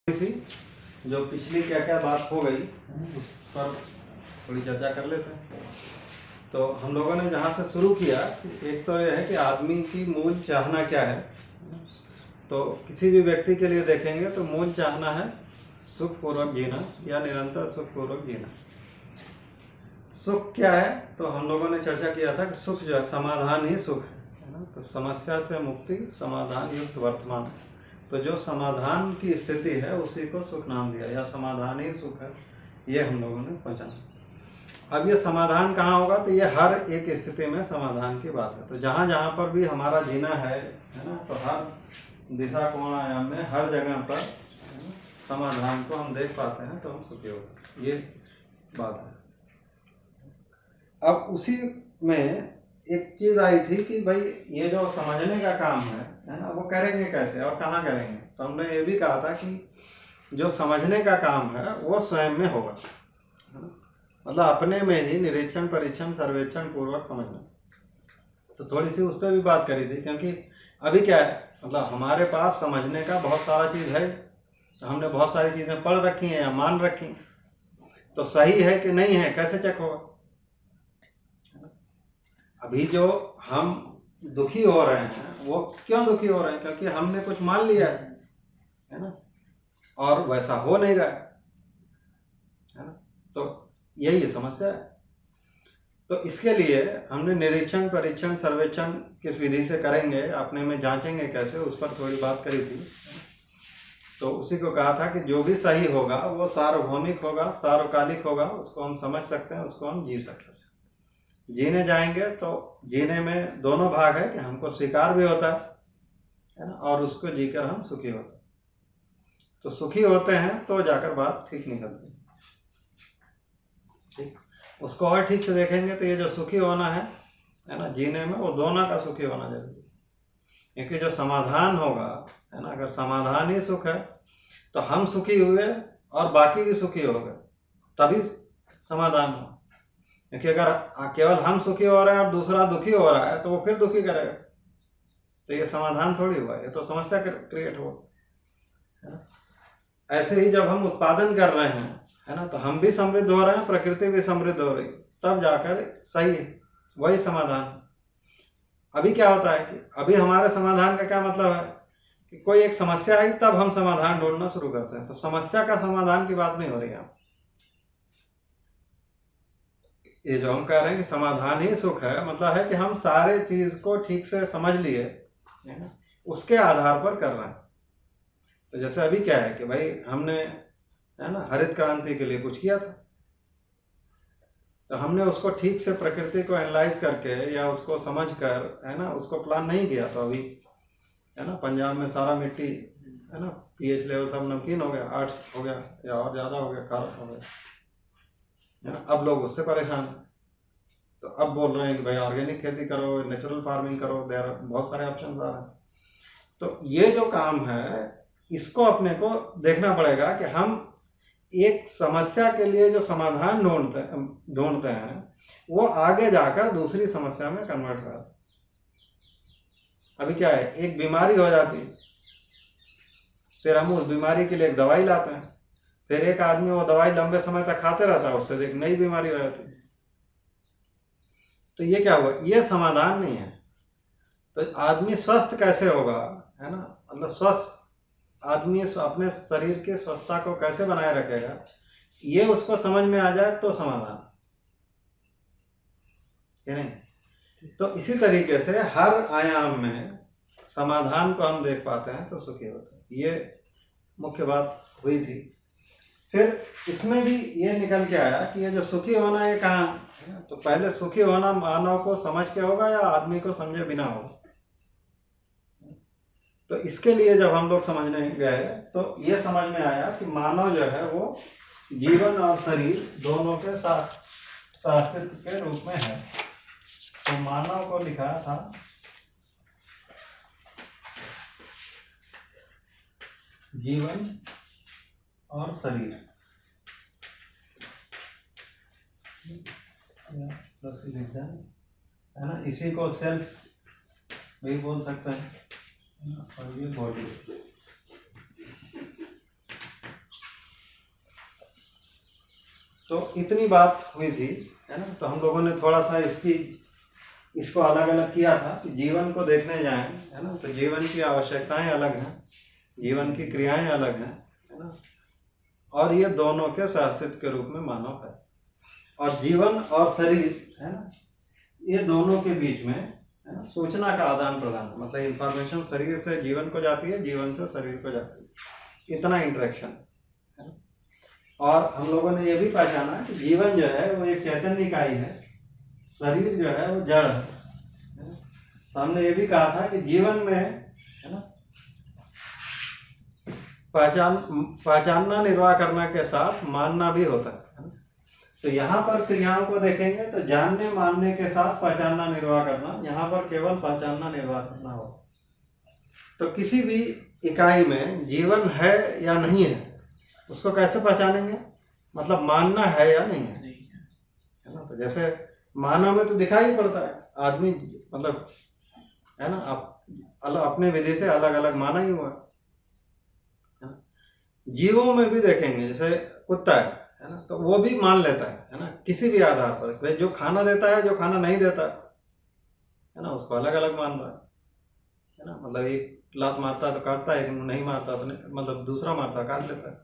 सी जो पिछली क्या क्या बात हो गई उस पर थोड़ी चर्चा कर लेते हैं। तो हम लोगों ने जहाँ से शुरू किया, एक तो यह है कि आदमी की मूल चाहना क्या है। तो किसी भी व्यक्ति के लिए देखेंगे तो मूल चाहना है सुखपूर्वक जीना या निरंतर सुखपूर्वक जीना। सुख क्या है? तो हम लोगों ने चर्चा किया था कि सुख जो है समाधान ही सुख है ना। तो समस्या से मुक्ति समाधान युक्त वर्तमान। तो जो समाधान की स्थिति है उसी को सुख नाम दिया, या समाधान ही सुख है, ये हम लोगों ने पहचाना। अब ये समाधान कहाँ होगा? तो ये हर एक स्थिति में समाधान की बात है। तो जहाँ जहाँ पर भी हमारा जीना है ना, तो हर दिशा कोण आयाम में हर जगह पर समाधान को हम देख पाते हैं तो हम सुखी होते हैं, ये बात है। अब उसी में एक चीज आई थी कि भाई ये जो समझने का काम है ना, वो करेंगे कैसे और कहाँ करेंगे। तो हमने ये भी कहा था कि जो समझने का काम है वो स्वयं में होगा, मतलब अपने में ही निरीक्षण परीक्षण सर्वेक्षण पूर्वक समझना। तो थोड़ी सी उस पर भी बात करी थी, क्योंकि अभी क्या है, मतलब हमारे पास समझने का बहुत सारा चीज है, तो हमने बहुत सारी चीजें पढ़ रखी हैं या मान रखी हैं, तो सही है कि नहीं है कैसे चेक होगा। अभी जो हम दुखी हो रहे हैं वो क्यों दुखी हो रहे हैं? क्योंकि हमने कुछ मान लिया है ना, और वैसा हो नहीं रहा है ना। तो यही समस्या है। तो इसके लिए हमने निरीक्षण परीक्षण सर्वेक्षण किस विधि से करेंगे, अपने में जांचेंगे कैसे, उस पर थोड़ी बात करी थी। तो उसी को कहा था कि जो भी सही होगा वो सार्वभौमिक होगा, सार्वकालिक होगा, उसको हम समझ सकते हैं, उसको हम जी सकते हैं। जीने जाएंगे तो जीने में दोनों भाग है कि हमको स्वीकार भी होता है ना, और उसको जीकर हम सुखी होते हैं। तो सुखी होते हैं तो जाकर बात ठीक निकलती है। ठीक, उसको और ठीक से देखेंगे तो ये जो सुखी होना है ना जीने में, वो दोनों का सुखी होना जरूरी है। क्योंकि जो समाधान होगा है ना, अगर समाधान ही सुख है तो हम सुखी हुए और बाकी भी सुखी हो गए, तभी समाधान हो। क्योंकि अगर केवल हम सुखी हो रहे हैं और दूसरा दुखी हो रहा है तो वो फिर दुखी करेगा, तो ये समाधान थोड़ी हुआ, ये तो समस्या क्रिएट हो। ऐसे ही जब हम उत्पादन कर रहे हैं है ना, तो हम भी समृद्ध हो रहे हैं, प्रकृति भी समृद्ध हो रही, तब जाकर सही वही समाधान। अभी क्या होता है कि अभी हमारे समाधान का क्या मतलब है कि कोई एक समस्या आई तब हम समाधान ढूंढना शुरू करते हैं, तो समस्या का समाधान की बात नहीं हो रही है। ये जो हम कह रहे हैं कि समाधान ही सुख है, मतलब है कि हम सारे चीज को ठीक से समझ लिए है ना, उसके आधार पर कर रहे हैं। तो जैसे अभी क्या है कि भाई हमने है ना हरित क्रांति के लिए कुछ किया था, तो हमने उसको ठीक से प्रकृति को एनालाइज करके या उसको समझ कर है ना उसको प्लान नहीं किया। तो अभी है ना पंजाब में सारा मिट्टी है ना पीएच लेवल सब नमकीन हो गया, 8 हो गया या और ज्यादा हो गया, खारा हो गया है ना। अब लोग उससे परेशान है, तो अब बोल रहे हैं कि भाई ऑर्गेनिक खेती करो, नेचुरल फार्मिंग करो, देयर बहुत सारे ऑप्शन आ रहे हैं। तो ये जो काम है इसको अपने को देखना पड़ेगा कि हम एक समस्या के लिए जो समाधान ढूंढते हैं वो आगे जाकर दूसरी समस्या में कन्वर्ट हो जाता है। अभी क्या है, एक बीमारी हो जाती है, फिर हम उस बीमारी के लिए एक दवाई लाते हैं, फिर एक आदमी वो दवाई लंबे समय तक खाते रहता है, उससे एक नई बीमारी हो जाती है। तो ये क्या हुआ, ये समाधान नहीं है। तो आदमी स्वस्थ कैसे होगा है ना, मतलब स्वस्थ आदमी अपने शरीर की स्वस्थता को कैसे बनाए रखेगा, ये उसको समझ में आ जाए तो समाधान है नहीं। तो इसी तरीके से हर आयाम में समाधान को हम देख पाते हैं तो सुखी होते हैं, ये मुख्य बात हुई थी। फिर इसमें भी ये निकल के आया कि ये जो सुखी होना है कहाँ, तो पहले सुखी होना मानव को समझ के होगा या आदमी को समझे बिना होगा। तो इसके लिए जब हम लोग समझने गए तो ये समझ में आया कि मानव जो है वो जीवन और शरीर दोनों के साथ अस्तित्व के रूप में है। तो मानव को लिखा था जीवन और शरीर, है ना, इसी को सेल्फ भी बोल सकते हैं और ये बॉडी। तो इतनी बात हुई थी, है ना। तो हम लोगों ने थोड़ा सा इसको अलग अलग किया था कि जीवन को देखने जाएं, है ना। तो जीवन की आवश्यकताएं अलग हैं, जीवन की क्रियाएं अलग हैं, है ना। और ये दोनों के सहअस्तित्व के रूप में मानव है। और जीवन और शरीर, है ना, ये दोनों के बीच में, है ना, सूचना का आदान प्रदान, मतलब इंफॉर्मेशन शरीर से जीवन को जाती है, जीवन से शरीर को जाती है, इतना इंटरेक्शन, है ना। और हम लोगों ने ये भी पहचाना कि जीवन जो है वो एक चैतन्य इकाई है, शरीर जो है वो जड़ है। तो हमने ये भी कहा था कि जीवन में, है ना, पहचानना निर्वाह करना के साथ मानना भी होता है। तो यहाँ पर क्रियाओं को देखेंगे तो जानने मानने के साथ पहचानना निर्वाह करना, यहाँ पर केवल पहचानना निर्वाह करना हो। तो किसी भी इकाई में जीवन है या नहीं है उसको कैसे पहचानेंगे, मतलब मानना है या नहीं है, है ना। तो जैसे मानव में तो दिखाई पड़ता है, आदमी मतलब, है ना, अपने विधि से अलग अलग माना ही हुआ है ना। जीवों में भी देखेंगे, जैसे कुत्ता है ना, तो वो भी मान लेता है ना, किसी भी आधार पर। भाई जो खाना देता है, जो खाना नहीं देता है ना, उसको अलग अलग मान रहा है ना। मतलब एक लात मारता है तो काटता है, एक नहीं मारता तो मतलब दूसरा मारता काट लेता है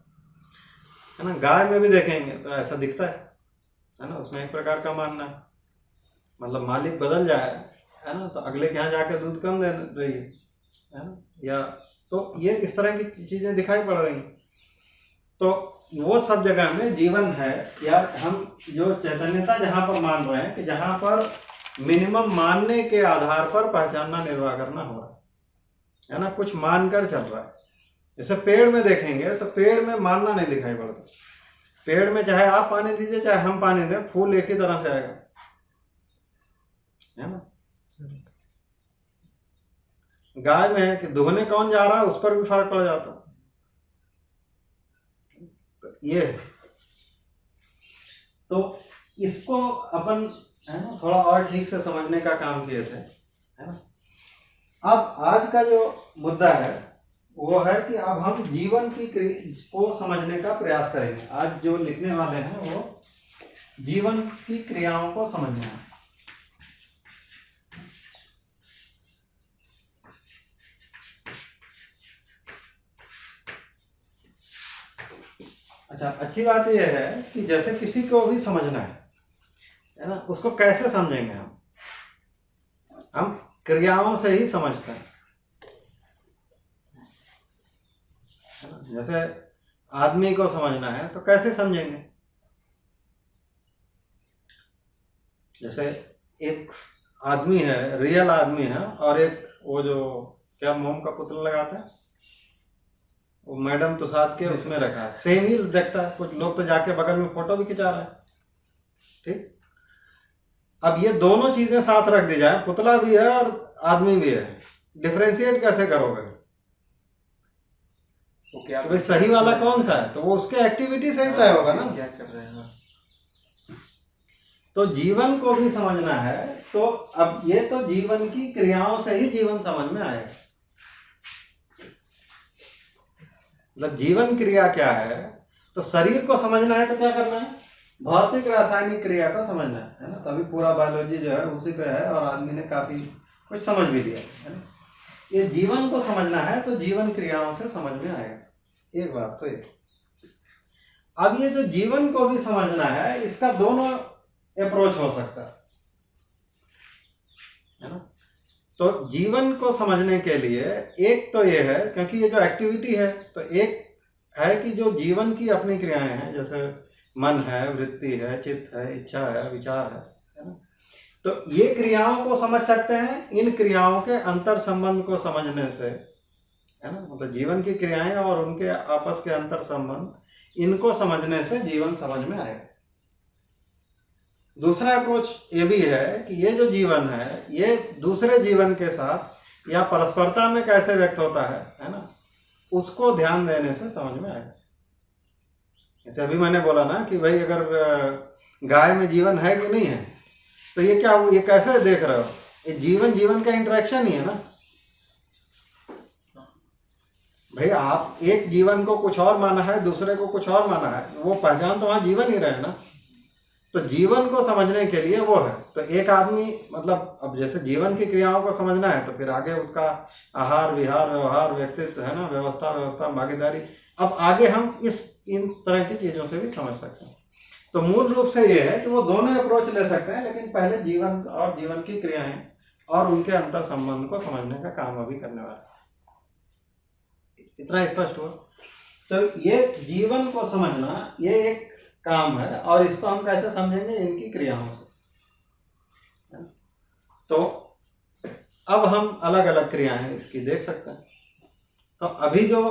ना। गाय में भी देखेंगे तो ऐसा दिखता है ना, उसमें एक प्रकार का मानना है, मतलब मालिक बदल जाए, है ना, तो अगले के यहाँ जाके दूध कम दे रही है ना, या तो ये इस तरह की चीजें दिखाई पड़ रही। तो वो सब जगह में जीवन है, या हम जो चैतन्यता जहां पर मान रहे हैं कि जहां पर मिनिमम मानने के आधार पर पहचानना निर्वाह करना हो रहा है ना, कुछ मानकर चल रहा है। जैसे पेड़ में देखेंगे तो पेड़ में मानना नहीं दिखाई पड़ता। पेड़ में चाहे आप पानी दीजिए चाहे हम पानी दें, फूल एक ही तरह से आएगा, है ना। गाय में है कि दुहने कौन जा रहा है उस पर भी फर्क पड़ जाता। तो ये है। तो इसको अपन, है ना, थोड़ा और ठीक से समझने का काम किए थे, है ना। अब आज का जो मुद्दा है वो है कि अब हम जीवन की को समझने का प्रयास करेंगे। आज जो लिखने वाले हैं वो जीवन की क्रियाओं को समझना है। अच्छा, अच्छी बात यह है कि जैसे किसी को भी समझना है ना, उसको कैसे समझेंगे हम क्रियाओं से ही समझते हैं, है ना। जैसे आदमी को समझना है तो कैसे समझेंगे, जैसे एक आदमी है, रियल आदमी है, और एक वो जो क्या मोम का पुतला लगाता है, वो मैडम तुसाद के उसमें रखा है, सेम ही दिखता है। कुछ लोग तो जाके बगल में फोटो भी खिंचा रहे हैं, ठीक। अब ये दोनों चीजें साथ रख दी जाए, पुतला भी है और आदमी भी है, डिफरेंशिएट कैसे करोगे? तो क्या भाई सही वाला कौन सा है, तो वो उसके एक्टिविटी से ही तय होगा ना, क्या कर रहे हैं। तो जीवन को भी समझना है, तो अब ये तो जीवन की क्रियाओं से ही जीवन समझ में आएगा। मतलब जीवन क्रिया क्या है, तो शरीर को समझना है तो क्या करना है, भौतिक रासायनिक क्रिया को समझना है ना। तभी पूरा बायोलॉजी जो है उसी पे है, और आदमी ने काफी कुछ समझ भी लिया है ना। ये जीवन को समझना है तो जीवन क्रियाओं से समझ में आएगा, एक बात तो ये। अब ये जो जीवन को भी समझना है, इसका दोनों अप्रोच हो सकता है ना। तो जीवन को समझने के लिए एक तो ये है, क्योंकि ये जो एक्टिविटी है, तो एक है कि जो जीवन की अपनी क्रियाएं हैं, जैसे मन है, वृत्ति है, चित्त है, इच्छा है, विचार है ना। तो ये क्रियाओं को समझ सकते हैं, इन क्रियाओं के अंतर संबंध को समझने से, है ना। मतलब जीवन की क्रियाएं और उनके आपस के अंतर संबंध, इनको समझने से जीवन समझ में आएगा। दूसरा अप्रोच ये भी है कि ये जो जीवन है ये दूसरे जीवन के साथ या परस्परता में कैसे व्यक्त होता है ना, उसको ध्यान देने से समझ में आएगा। जैसे अभी मैंने बोला ना कि भाई अगर गाय में जीवन है कि नहीं है, तो ये क्या, ये कैसे देख रहे हो, ये जीवन जीवन का इंटरेक्शन ही है ना। भाई आप एक जीवन को कुछ और माना है, दूसरे को कुछ और माना है, वो पहचान तो वहाँ जीवन ही रहे ना। तो जीवन को समझने के लिए वो है। तो एक आदमी मतलब अब जैसे जीवन की क्रियाओं को समझना है तो फिर आगे उसका आहार विहार व्यवहार व्यक्तित्व है ना, व्यवस्था भागीदारी, अब आगे हम इन तरह की चीजों से भी समझ सकते हैं। तो मूल रूप से ये है कि वो दोनों अप्रोच ले सकते हैं, लेकिन पहले जीवन और जीवन की क्रियाएं और उनके अंतर संबंध को समझने का काम अभी करने वाला है। इतना स्पष्ट हुआ? तो ये जीवन को समझना ये एक काम है, और इसको हम कैसे समझेंगे? इनकी क्रियाओं से। तो अब हम अलग अलग क्रियाएं इसकी देख सकते हैं। तो अभी जो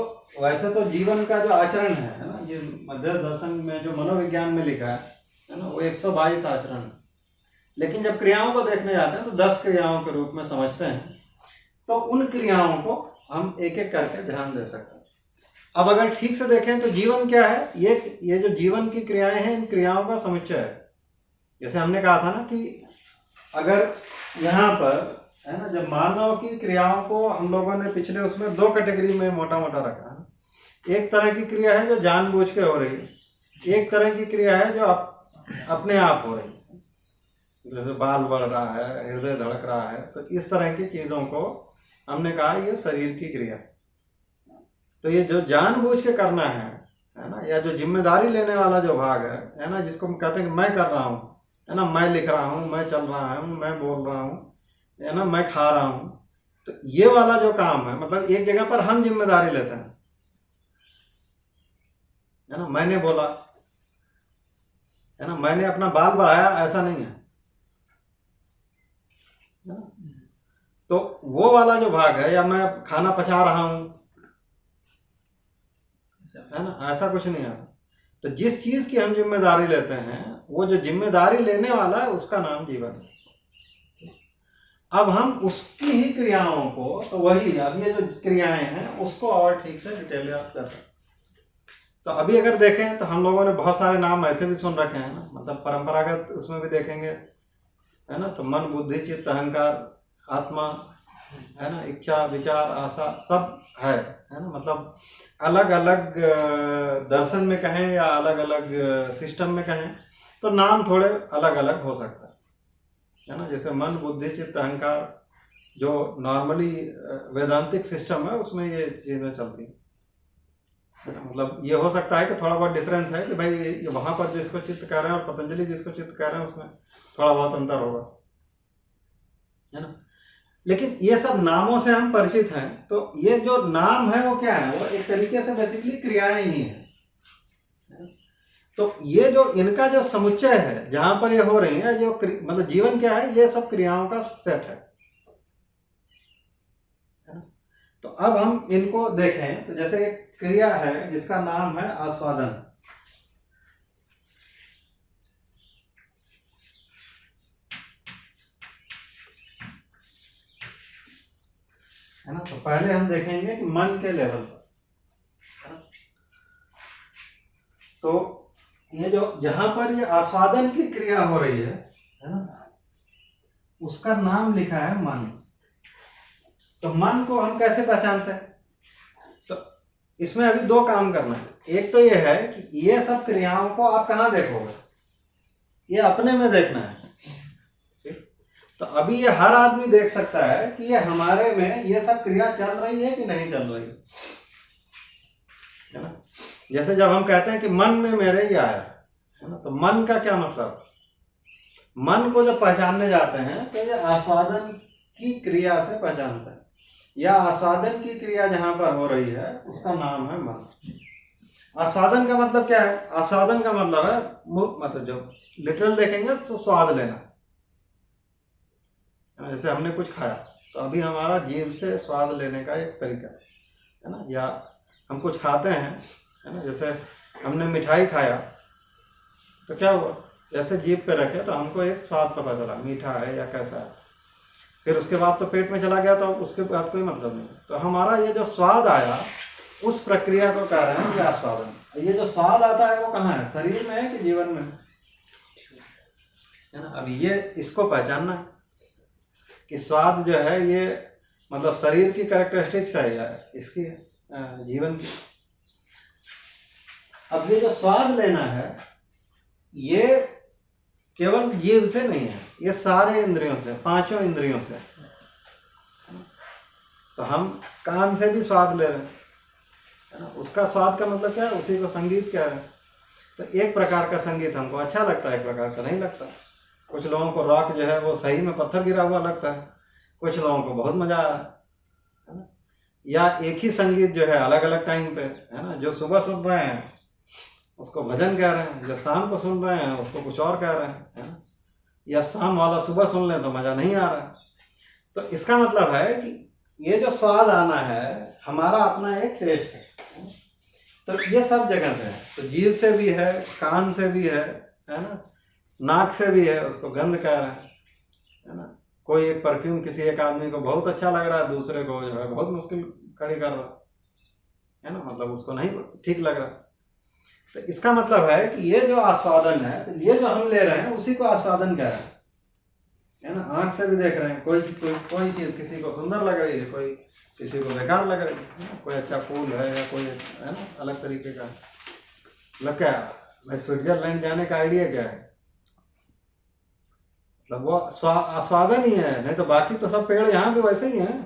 वैसे तो जीवन का जो आचरण है ना, ये मध्य दर्शन में जो मनोविज्ञान में लिखा है ना, वो 122 आचरण है। लेकिन जब क्रियाओं को देखने जाते हैं तो 10 क्रियाओं के रूप में समझते हैं। तो उन क्रियाओं को हम एक एक करके ध्यान दे सकते हैं। अब अगर ठीक से देखें तो जीवन क्या है? ये जो जीवन की क्रियाएं हैं, इन क्रियाओं का समुच्चय है। जैसे हमने कहा था ना कि अगर यहाँ पर है ना, जब मानव की क्रियाओं को हम लोगों ने पिछले उसमें 2 कैटेगरी में मोटा मोटा रखा है। एक तरह की क्रिया है जो जानबूझ के हो रही है, एक तरह की क्रिया है जो अपने आप हो रही है, जैसे बाल बढ़ रहा है, हृदय धड़क रहा है। तो इस तरह की चीजों को हमने कहा ये शरीर की क्रिया। तो ये जो जानबूझ के करना है ना, या जो जिम्मेदारी लेने वाला जो भाग है ना, जिसको हम कहते हैं कि मैं कर रहा हूँ, है ना, मैं लिख रहा हूँ, मैं चल रहा हूँ, मैं बोल रहा हूँ, है ना, मैं खा रहा हूँ। तो ये वाला जो काम है, मतलब एक जगह पर हम जिम्मेदारी लेते हैं, है ना, मैंने बोला, है ना, मैंने अपना बाल बढ़ाया, ऐसा नहीं है ना? तो वो वाला जो भाग है, या मैं खाना पचा रहा हूँ, है ना, ऐसा कुछ नहीं है। तो जिस चीज की हम जिम्मेदारी लेते हैं, वो जो जिम्मेदारी लेने वाला है उसका नाम जीवन है। अब हम उसकी ही क्रियाओं को, तो वही अब ये जो क्रियाएं हैं उसको और ठीक से डिटेल याद करते हैं। तो अभी अगर देखें तो हम लोगों ने बहुत सारे नाम ऐसे भी सुन रखे हैं ना, मतलब परंपरागत उसमें भी देखेंगे, है ना, तो मन बुद्धि चित्त अहंकार आत्मा, है ना, इच्छा विचार आशा सब है ना, मतलब अलग अलग दर्शन में कहें या अलग अलग सिस्टम में कहें तो नाम थोड़े अलग अलग हो सकता है ना। जैसे मन बुद्धि चित्त अहंकार जो नॉर्मली वेदांतिक सिस्टम है उसमें ये चीजें चलती हैं, मतलब ये हो सकता है कि थोड़ा बहुत डिफरेंस है कि भाई वहां पर जिसको चित्त कह रहे हैं और पतंजलि जिसको चित्त कह रहे हैं उसमें थोड़ा बहुत अंतर होगा, है ना। लेकिन ये सब नामों से हम परिचित हैं। तो ये जो नाम है वो क्या है? वो एक तरीके से बेसिकली क्रियाएं ही हैं। तो ये जो इनका जो समुच्चय है जहां पर ये हो रही है, जो मतलब जीवन क्या है? ये सब क्रियाओं का सेट है। तो अब हम इनको देखें तो जैसे एक क्रिया है जिसका नाम है आस्वादन, है ना। तो पहले हम देखेंगे कि मन के लेवल पर, तो ये जो जहां पर ये आस्वादन की क्रिया हो रही है ना, उसका नाम लिखा है मन। तो मन को हम कैसे पहचानते हैं? तो इसमें अभी 2 काम करना है। एक तो ये है कि ये सब क्रियाओं को आप कहाँ देखोगे? ये अपने में देखना है। तो अभी ये हर आदमी देख सकता है कि ये हमारे में ये सब क्रिया चल रही है कि नहीं चल रही है ना। जैसे जब हम कहते हैं कि मन में मेरे ये आया, है ना, तो मन का क्या मतलब? मन को जब पहचानने जाते हैं तो ये आस्वादन की क्रिया से पहचानते हैं, या आस्वादन की क्रिया जहां पर हो रही है उसका नाम है मन। आस्वादन का मतलब क्या है? आस्वादन का मतलब है मतलब जो लिटरल देखेंगे तो स्वाद लेना। जैसे हमने कुछ खाया तो अभी हमारा जीभ से स्वाद लेने का एक तरीका है ना, या हम कुछ खाते हैं, है ना, जैसे हमने मिठाई खाया तो क्या हुआ? जैसे जीभ पे रखे तो हमको एक स्वाद पता चला, मीठा है या कैसा है। फिर उसके बाद तो पेट में चला गया तो उसके बाद कोई मतलब नहीं। तो हमारा ये जो स्वाद आया उस प्रक्रिया को कह रहे हैं कि आस्वादन। ये जो स्वाद आता है वो कहाँ है? शरीर में है कि जीवन में है ना। अब ये इसको पहचानना है कि स्वाद जो है ये मतलब शरीर की कैरेक्टरिस्टिक्स है या इसकी है। जीवन की। अब ये जो स्वाद लेना है ये केवल जीव से नहीं है, ये सारे इंद्रियों से, पांचों इंद्रियों से। तो हम कान से भी स्वाद ले रहे हैं, है ना। उसका स्वाद का मतलब क्या है, उसी को संगीत कह रहे हैं। तो एक प्रकार का संगीत हमको अच्छा लगता है, एक प्रकार का नहीं लगता। कुछ लोगों को रॉक जो है वो सही में पत्थर गिरा हुआ लगता है, कुछ लोगों को बहुत मजा आ रहा है ना। या एक ही संगीत जो है अलग अलग टाइम पे, है ना, जो सुबह सुन रहे हैं उसको भजन कह रहे हैं, जो शाम को सुन रहे हैं उसको कुछ और कह रहे हैं, है ना। या शाम वाला सुबह सुन लें तो मजा नहीं आ रहा है। तो इसका मतलब है कि ये जो स्वाद आना है हमारा अपना एक टेस्ट है। तो ये सब जगह से है, तो जीभ से भी है, कान से भी है ना, नाक से भी है, उसको गंध कह रहे हैं, है ना। कोई एक परफ्यूम किसी एक आदमी को बहुत अच्छा लग रहा है, दूसरे को जो है बहुत मुश्किल खड़ी कर रहा है ना, मतलब उसको नहीं ठीक लग रहा। तो इसका मतलब है कि ये जो आस्वादन है, तो ये जो हम ले रहे हैं उसी को आस्वादन कह रहे हैं, है ना। आंख से भी देख रहे हैं, कोई चीज किसी को सुंदर लग रही है, कोई किसी को बेकार लग रही है, कोई अच्छा फूल है या कोई, है ना, अलग तरीके का। मतलब क्या भाई, स्विट्जरलैंड जाने का आइडिया क्या है, मतलब वो आस्वादन ही है, नहीं तो बाकी तो सब पेड़ यहाँ भी वैसे ही हैं।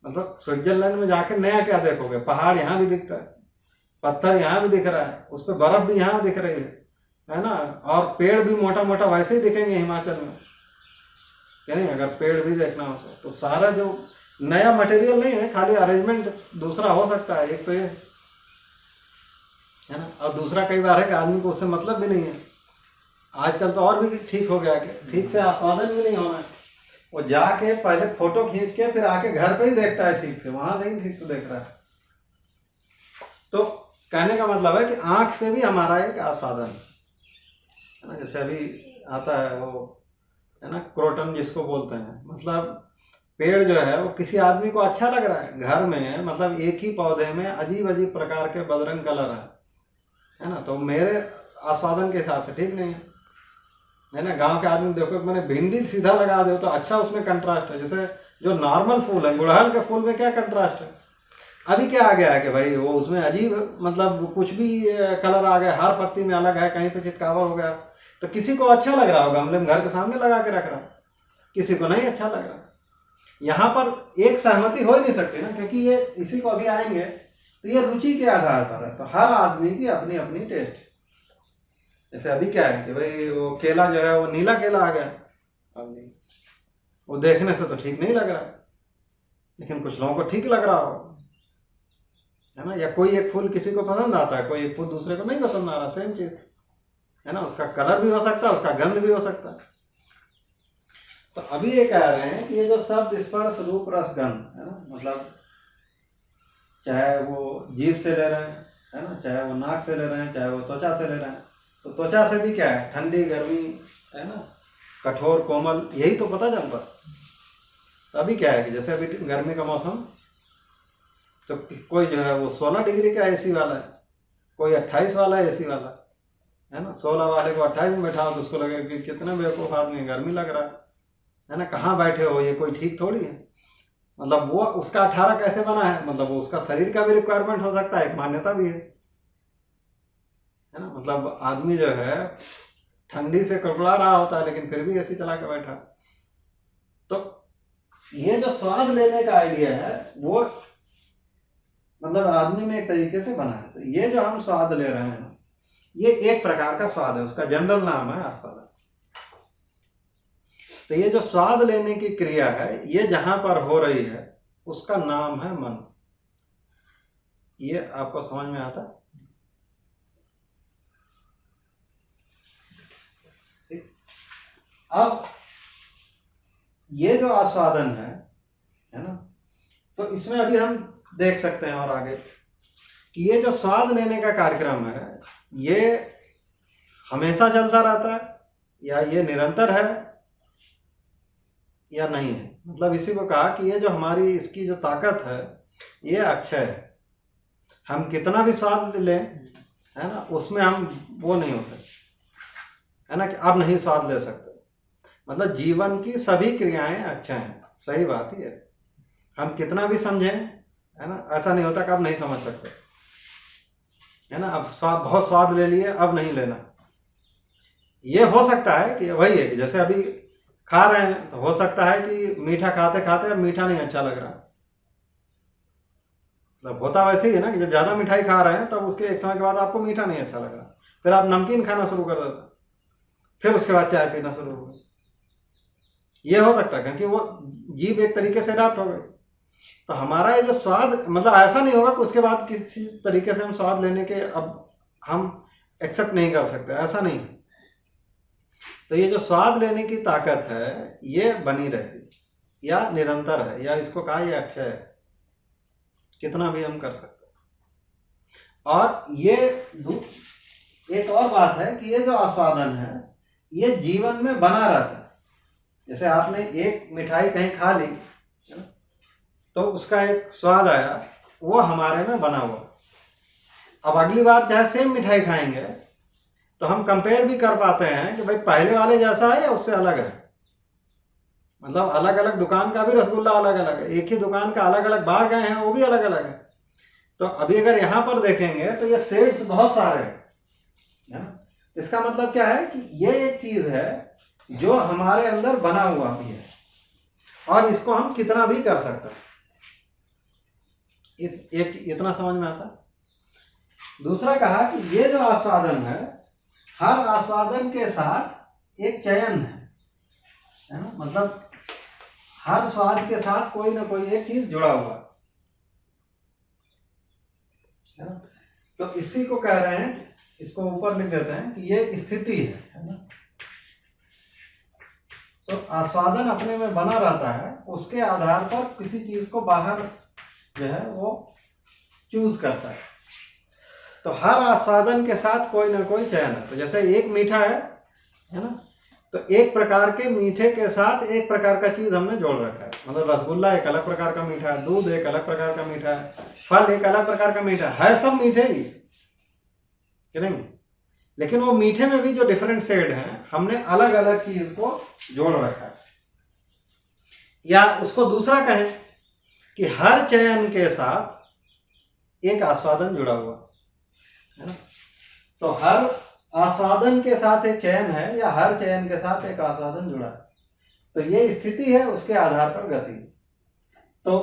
मतलब स्विट्जरलैंड में जाके नया क्या देखोगे, पहाड़ यहाँ भी दिखता है, पत्थर यहाँ भी दिख रहा है, उस पर बर्फ भी यहाँ दिख रही है ना, और पेड़ भी मोटा मोटा वैसे ही दिखेंगे हिमाचल में, क्या नहीं। अगर पेड़ भी देखना हो तो सारा जो नया मटेरियल नहीं है, खाली अरेंजमेंट दूसरा हो सकता है, एक तो ये है ना। और दूसरा कई बार है कि आदमी को उससे मतलब भी नहीं है। आजकल तो और भी ठीक हो गया कि ठीक से आस्वादन भी नहीं होना है, वो जाके पहले फोटो खींच के फिर आके घर पे ही देखता है ठीक से, वहां नहीं ठीक से देख रहा है। तो कहने का मतलब है कि आंख से भी हमारा एक आस्वादन है ना। जैसे अभी आता है वो, है ना, क्रोटन जिसको बोलते हैं, मतलब पेड़ जो है वो किसी आदमी को अच्छा लग रहा है, घर में मतलब एक ही पौधे में अजीब अजीब प्रकार के बदरंग कलर है ना, तो मेरे आस्वादन के हिसाब से ठीक नहीं है ना। गांव के आदमी देखो, मैंने भिंडी सीधा लगा दो तो अच्छा उसमें कंट्रास्ट है, जैसे जो नॉर्मल फूल है, गुड़हल के फूल में क्या कंट्रास्ट है। अभी क्या आ गया है कि भाई वो उसमें अजीब मतलब कुछ भी कलर आ गया, हर पत्ती में अलग है, कहीं पे चितकावर हो गया, तो किसी को अच्छा लग रहा होगा, गमले में घर के सामने लगा के रख रहा, किसी को नहीं अच्छा लग रहा। यहाँ पर एक सहमति हो ही नहीं सकती ना, क्योंकि ये इसी को अभी आएंगे, तो ये रुचि के आधार पर है, तो हर आदमी की अपनी अपनी टेस्ट। जैसे अभी क्या है कि भाई वो केला जो है वो नीला केला आ गया, वो देखने से तो ठीक नहीं लग रहा, लेकिन कुछ लोगों को ठीक लग रहा हो, है ना। या कोई एक फूल किसी को पसंद आता है, कोई एक फूल दूसरे को नहीं पसंद आ रहा, सेम चीज है ना। उसका कलर भी हो सकता है, उसका गंध भी हो सकता है। तो अभी ये कह रहे हैं कि ये जो शब्द स्पर्श रूप रस गंध है ना, मतलब चाहे वो जीभ से ले रहे हैं, है ना, चाहे वो नाक से ले रहे हैं, चाहे वो त्वचा से ले रहे हैं, तो त्वचा से भी क्या है, ठंडी गर्मी, है ना, कठोर कोमल, यही तो पता चलता। तो अभी क्या है कि जैसे अभी गर्मी का मौसम, तो कोई जो है वो 16 डिग्री का एसी वाला है, कोई 28 वाला एसी वाला है ना। 16 वाले को 28 में बैठाओ तो उसको लगेगा कि कितने बेवकूफ आदमी, गर्मी लग रहा है ना, कहाँ बैठे हो, ये कोई ठीक थोड़ी है। मतलब वो उसका 18 कैसे बना है, मतलब वो उसका शरीर का भी रिक्वायरमेंट हो सकता है, एक मान्यता भी है ना। मतलब आदमी जो है ठंडी से कड़कड़ा रहा होता है, लेकिन फिर भी एसी चला के बैठा। तो ये जो स्वाद लेने का आइडिया है वो मतलब आदमी में एक तरीके से बना है। तो ये जो हम स्वाद ले रहे हैं ये एक प्रकार का स्वाद है, उसका जनरल नाम है आस्वादन। तो ये जो स्वाद लेने की क्रिया है ये जहां पर हो रही है उसका नाम है मन। ये आपको समझ में आता है? अब ये जो आस्वादन है ना, तो इसमें अभी हम देख सकते हैं और आगे कि ये जो स्वाद लेने का कार्यक्रम है ये हमेशा चलता रहता है या ये निरंतर है या नहीं है। मतलब इसी को कहा कि ये जो हमारी इसकी जो ताकत है ये अक्षय है। हम कितना भी स्वाद लें, है ना, उसमें हम वो नहीं होते, है ना, कि अब नहीं स्वाद ले सकते। मतलब जीवन की सभी क्रियाएं अक्षय हैं, सही बात ही है। हम कितना भी समझें, है ना, ऐसा नहीं होता कि अब नहीं समझ सकते, है ना। अब स्वाद, बहुत स्वाद ले लिए, अब नहीं लेना। ये हो सकता है कि वही है कि जैसे अभी खा रहे हैं, तो हो सकता है कि मीठा खाते खाते अब मीठा नहीं अच्छा लग रहा। मतलब होता वैसे ही है ना कि जब ज्यादा मिठाई खा रहे हैं तब उसके एक समय के बाद आपको मीठा नहीं अच्छा लग रहा, फिर आप नमकीन खाना शुरू कर देते, फिर उसके बाद चाय पीना शुरू हो गए। ये हो सकता है क्योंकि वो जीभ एक तरीके से अडाप्ट हो गई। तो हमारा ये जो स्वाद, मतलब ऐसा नहीं होगा कि उसके बाद किसी तरीके से हम स्वाद लेने के अब हम एक्सेप्ट नहीं कर सकते, ऐसा नहीं। तो ये जो स्वाद लेने की ताकत है ये बनी रहती या निरंतर है, या इसको कहा ये अक्षय है, कितना भी हम कर सकते हैं। और ये एक और बात है कि ये जो आस्वादन है ये जीवन में बना रहता है। जैसे आपने एक मिठाई कहीं खा ली तो उसका एक स्वाद आया, वो हमारे में बना हुआ। अब अगली बार चाहे सेम मिठाई खाएंगे तो हम कंपेयर भी कर पाते हैं कि भाई पहले वाले जैसा है या उससे अलग है। मतलब अलग अलग दुकान का भी रसगुल्ला अलग अलग है, एक ही दुकान का अलग अलग बार गए हैं वो भी अलग अलग है। तो अभी अगर यहाँ पर देखेंगे तो ये शेड्स बहुत सारे हैं। इसका मतलब क्या है कि ये एक चीज है जो हमारे अंदर बना हुआ भी है और इसको हम कितना भी कर सकते हैं। एक इतना समझ में आता। दूसरा कहा कि ये जो आस्वादन है, हर आस्वादन के साथ एक चयन है ना। मतलब हर स्वाद के साथ कोई ना कोई एक चीज जुड़ा हुआ है ना। तो इसी को कह रहे हैं, इसको ऊपर लिख देते हैं कि ये स्थिति है ना। तो आस्वादन अपने में बना रहता है, उसके आधार पर किसी चीज को बाहर जो है वो चूज करता है। तो हर आस्वादन के साथ कोई ना कोई चयन है। तो जैसे एक मीठा है ना, तो एक प्रकार के मीठे के साथ एक प्रकार का चीज हमने जोड़ रखा है। मतलब रसगुल्ला एक अलग प्रकार का मीठा है, दूध एक अलग प्रकार का मीठा है, फल एक अलग प्रकार का मीठा है सब मीठे ही कि नहीं। लेकिन वो मीठे में भी जो डिफरेंट शेड हैं, हमने अलग अलग चीज को जोड़ रखा है। या उसको दूसरा कहें कि हर चयन के साथ एक आस्वादन जुड़ा हुआ है ना। तो हर आस्वादन के साथ एक चयन है या हर चयन के साथ एक आस्वादन जुड़ा है। तो ये स्थिति है, उसके आधार पर गति। तो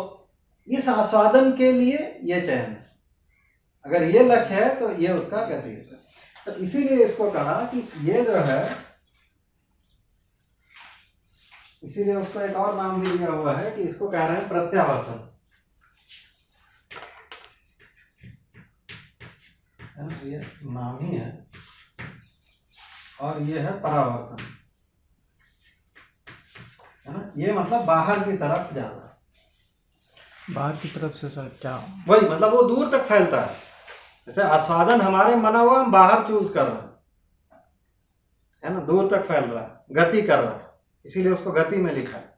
इस आस्वादन के लिए ये चयन है, अगर ये लक्ष्य है तो ये उसका गति है। तो इसीलिए इसको कहा कि ये जो है, इसीलिए उसको एक और नाम भी दिया हुआ है कि इसको कह रहे हैं प्रत्यावर्तन है ना। ये नाम ही है। और ये है परावर्तन है ना। ये मतलब बाहर की तरफ जाना। बाहर की तरफ से सर क्या? वही मतलब वो दूर तक फैलता है। जैसे आस्वादन हमारे मना हुआ, हम बाहर चूज कर रहे हैं है ना, दूर तक फैल रहा है, गति कर रहा है, इसीलिए उसको गति में लिखा है।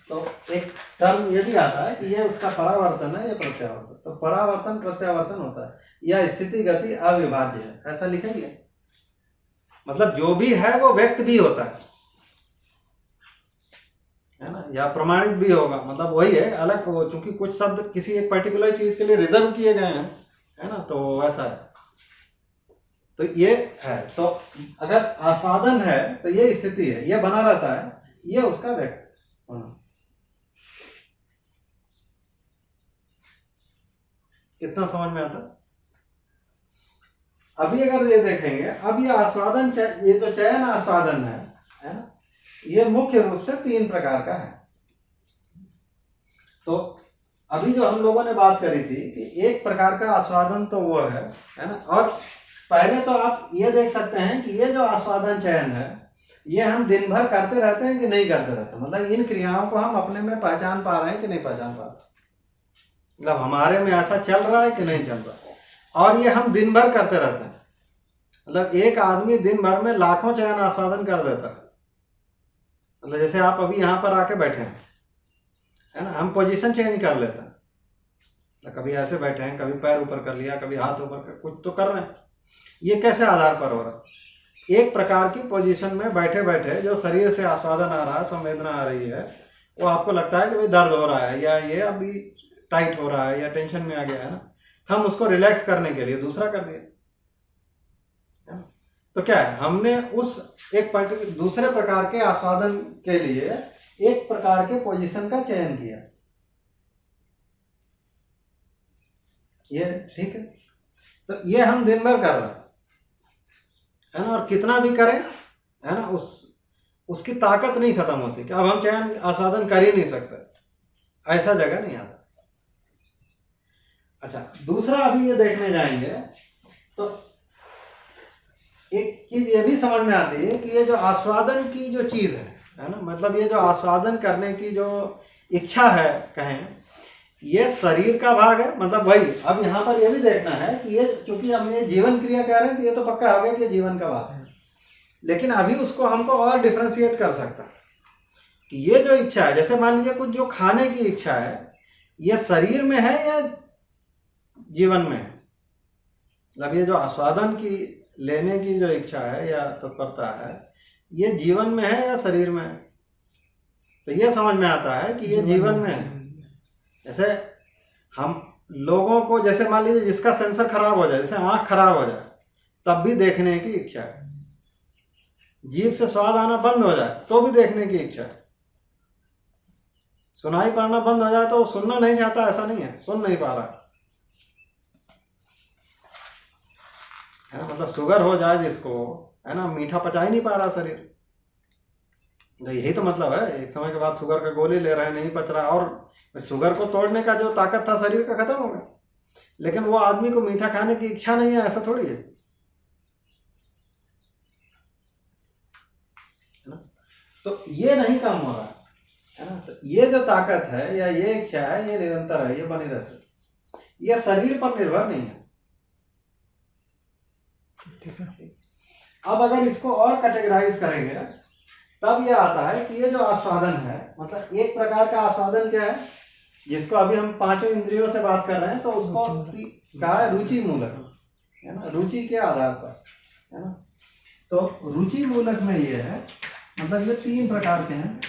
तो एक टर्म ये भी आता है कि ये उसका परावर्तन है, ये प्रत्यावर्तन। तो परावर्तन प्रत्यावर्तन होता है, यह स्थिति गति अविभाज्य है, ऐसा लिखेंगे। मतलब जो भी है वो व्यक्त भी होता है ना, या प्रमाणित भी होगा। मतलब वही है, अलग वो, चूंकि कुछ शब्द किसी एक पर्टिकुलर चीज के लिए रिजर्व किए गए हैं है ना, तो ऐसा है। तो ये है। तो अगर आस्वादन है तो ये स्थिति है, ये बना रहता है, ये उसका व्यक्त होना। इतना समझ में आता। अभी अगर ये देखेंगे, अब ये आस्वादन, ये जो चयन आस्वादन है ना, ये मुख्य रूप से 3 प्रकार का है। तो अभी जो हम लोगों ने बात करी थी कि एक प्रकार का आस्वादन तो वो है ना। और पहले तो आप ये देख सकते हैं कि ये जो आस्वादन चयन है, ये हम दिन भर करते रहते हैं कि नहीं करते रहते। मतलब इन क्रियाओं को हम अपने में पहचान पा रहे हैं कि नहीं पहचान पा रहे, मतलब हमारे में ऐसा चल रहा है कि नहीं चल रहा है। और ये हम दिन भर करते रहते हैं। मतलब एक आदमी दिन भर में लाखों चयन आस्वादन कर देता है। मतलब जैसे आप अभी यहाँ पर आके बैठे हैं है ना, हम पोजीशन चेंज कर लेते हैं। कभी ऐसे बैठे हैं, कभी पैर ऊपर कर लिया, कभी हाथ ऊपर कर, कुछ तो कर रहे हैं। ये कैसे आधार पर हो रहा है? एक प्रकार की पोजीशन में बैठे बैठे जो शरीर से आस्वादन आ रहा है, संवेदना आ रही है, वो आपको लगता है कि भाई दर्द हो रहा है या ये अभी टाइट हो रहा है या टेंशन में आ गया है ना, तो हम उसको रिलैक्स करने के लिए दूसरा कर दिया। तो क्या है, हमने उस एक दूसरे प्रकार के आस्वादन के लिए एक प्रकार के पोजीशन का चयन किया। ये ठीक है, तो ये हम दिन भर कर रहे हैं, है ना, और कितना भी करें, है ना, उसकी ताकत नहीं खत्म होती कि अब हम चयन आस्वादन कर ही नहीं सकते, ऐसा जगह नहीं आता। अच्छा, दूसरा अभी ये देखने जाएंगे तो एक चीज ये भी समझ में आती है कि ये जो आस्वादन की जो चीज है ना, मतलब ये जो आस्वादन करने की जो इच्छा है कहें, ये शरीर का भाग है। मतलब वही अब यहाँ पर ये भी देखना है कि ये चूंकि हम ये जीवन क्रिया कह रहे हैं तो ये तो पक्का हो गया कि ये जीवन का भाग है, लेकिन अभी उसको हमको और डिफ्रेंशिएट कर सकता है कि ये जो इच्छा है, जैसे मान लीजिए कुछ जो खाने की इच्छा है, ये शरीर में है या जीवन में है? मतलब ये जो आस्वादन की लेने की जो इच्छा है या तत्परता है, ये जीवन में है या शरीर में है? तो ये समझ में आता है कि ये जीवन में है। जैसे हम लोगों को, जैसे मान लीजिए जिसका सेंसर खराब हो जाए, जैसे आंख खराब हो जाए, तब भी देखने की इच्छा है। जीभ से स्वाद आना बंद हो जाए तो भी देखने की इच्छा है। सुनाई पड़ना बंद हो जाए तो वो सुनना नहीं चाहता, ऐसा नहीं है, सुन नहीं पा रहा है। मतलब शुगर हो जाए जिसको, है ना, मीठा पचा ही नहीं पा रहा शरीर, यही तो मतलब है। एक समय के बाद शुगर का गोली ले रहे हैं, नहीं पच रहा, और शुगर को तोड़ने का जो ताकत था शरीर का खत्म हो गया। लेकिन वो आदमी को मीठा खाने की इच्छा नहीं है, ऐसा थोड़ी है ना। तो ये नहीं कम हो रहा है ना। तो ये जो ताकत है या ये इच्छा है, ये निरंतर है, ये बनी रहती है, ये शरीर पर निर्भर नहीं है। ठीक है। अब अगर इसको और कैटेगराइज करेंगे तब ये आता है कि ये जो आस्वादन है, मतलब एक प्रकार का आस्वादन क्या है, जिसको अभी हम पांचों इंद्रियों से बात कर रहे हैं, तो उसको कहा है रुचि मूलक, है ना, रुचि के आधार पर, है ना। तो रुचि मूलक में ये है, मतलब ये तीन प्रकार के हैं।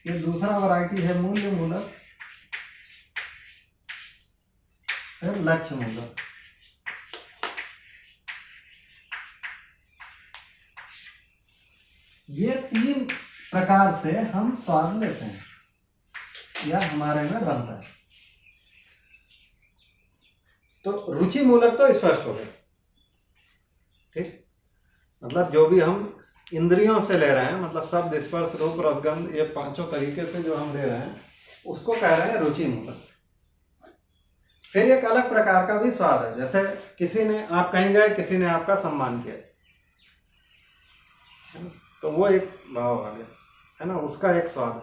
ये दूसरा वैरायटी है मूल्य मूलक, फिर लक्ष्य मूलक। ये तीन प्रकार से हम स्वाद लेते हैं या हमारे में बनता है। तो रुचि मूलक तो स्पष्ट हो गया, ठीक। मतलब जो भी हम इंद्रियों से ले रहे हैं, मतलब शब्द, स्पर्श, रूप, रसगंध, ये पांचों तरीके से जो हम ले रहे हैं, उसको कह रहे हैं रुचि मूलक। फिर एक अलग प्रकार का भी स्वाद है, जैसे किसी ने, आप कहीं गए, किसी ने आपका सम्मान किया, तो वो एक भाव आ गया, है ना, उसका एक स्वाद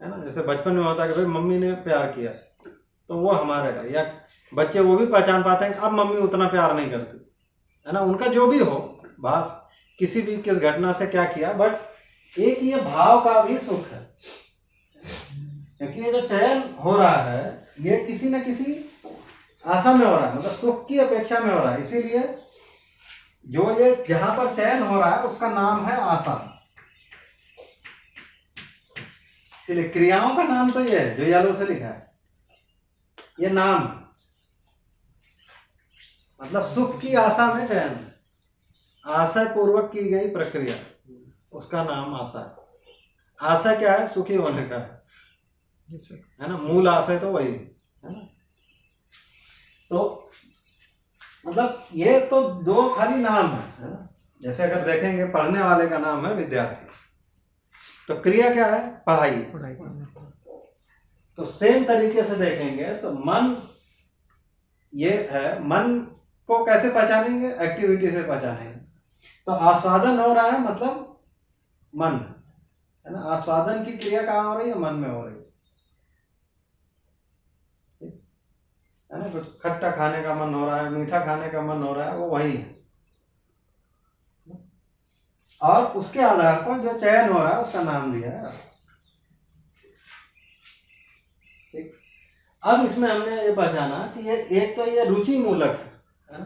है ना। जैसे बचपन में होता है कि भाई मम्मी ने प्यार किया, तो वो हमारे का, या बच्चे वो भी पहचान पाते हैं कि अब मम्मी उतना प्यार नहीं करती, है ना, उनका जो भी हो भास, किसी भी किस घटना से क्या किया, बट एक ये भाव का भी सुख है, क्योंकि ये जो चयन हो रहा है ये किसी न किसी आशा में हो रहा है, मतलब सुख की अपेक्षा में हो रहा है। इसीलिए जो ये जहां पर चयन हो रहा है उसका नाम है आशा। इसलिए क्रियाओं का नाम तो ये है जो येलो से लिखा है, ये नाम, मतलब सुख की आशा में चयन, आशा पूर्वक की गई प्रक्रिया, उसका नाम आशा है। आशा क्या है? सुखी होने का है ना, मूल आशय तो वही है ना। तो मतलब ये तो दो खाली नाम है ना। जैसे अगर देखेंगे, पढ़ने वाले का नाम है विद्यार्थी, तो क्रिया क्या है? पढ़ाई। तो सेम तरीके से देखेंगे तो मन, ये है, मन को कैसे पहचानेंगे? एक्टिविटी से पहचानेंगे। तो आस्वादन हो रहा है मतलब मन, है ना, आस्वादन की क्रिया कहाँ हो रही है? मन में हो रही है ना। कुछ खट्टा खाने का मन हो रहा है, मीठा खाने का मन हो रहा है, वो वही है। और उसके आधार पर जो चयन हो रहा है उसका नाम दिया है। ठीक। अब इसमें हमने ये पहचाना कि ये एक तो ये रुचि मूलक है ना।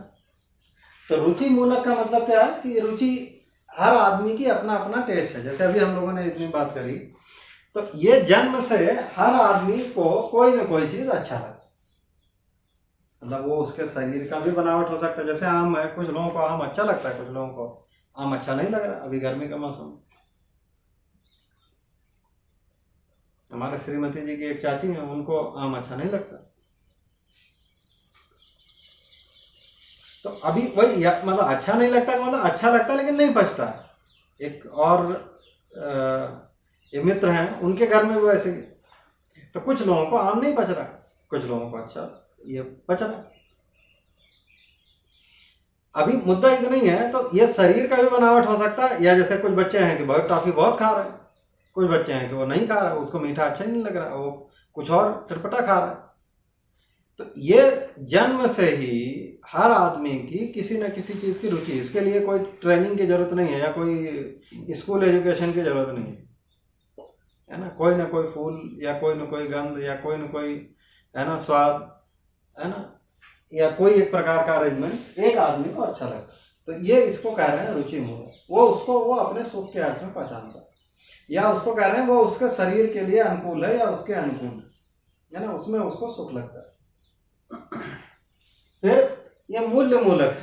तो रुचि मूलक का मतलब क्या है कि रुचि हर आदमी की अपना अपना टेस्ट है। जैसे अभी हम लोगों ने इतनी बात करी, तो ये जन्म से हर आदमी को कोई ना कोई चीज अच्छा लगता है। मतलब वो उसके शरीर का भी बनावट हो सकता है। जैसे आम है, कुछ लोगों को आम अच्छा लगता है, कुछ लोगों को आम अच्छा नहीं लग रहा। अभी गर्मी का मौसम, हमारे श्रीमती जी की एक चाची है, उनको आम अच्छा नहीं लगता। तो अभी वही मतलब अच्छा नहीं लगता, मतलब अच्छा लगता लेकिन नहीं पचता। एक और ये मित्र हैं, उनके घर में भी वैसे ही। तो कुछ लोगों को आम नहीं पच रहा, कुछ लोगों को अच्छा ये पच रहा। अभी मुद्दा इतना ही है। तो ये शरीर का भी बनावट हो सकता है, या जैसे कुछ बच्चे हैं कि बहुत टॉफी बहुत खा रहे हैं, कुछ बच्चे हैं कि वो नहीं खा रहा, उसको मीठा अच्छा ही नहीं लग रहा, वो कुछ और चटपटा खा रहा है। तो ये जन्म से ही हर आदमी की किसी न किसी चीज की रुचि, इसके लिए कोई ट्रेनिंग की जरूरत नहीं है, या कोई स्कूल एजुकेशन की जरूरत नहीं है ना। कोई ना कोई फूल, या कोई ना कोई गंध, या कोई ना कोई है ना स्वाद, है ना, या कोई एक प्रकार का अरेंजमेंट एक आदमी को अच्छा लगता है। तो ये इसको कह रहे हैं रुचि मूलक। वो उसको वो अपने सुख के अर्थ में पहचानता है, या उसको कह रहे हैं वो उसके शरीर के लिए अनुकूल है या उसके अनुकूल है ना, उसमें उसको सुख लगता है। फिर ये मूल्य मूलक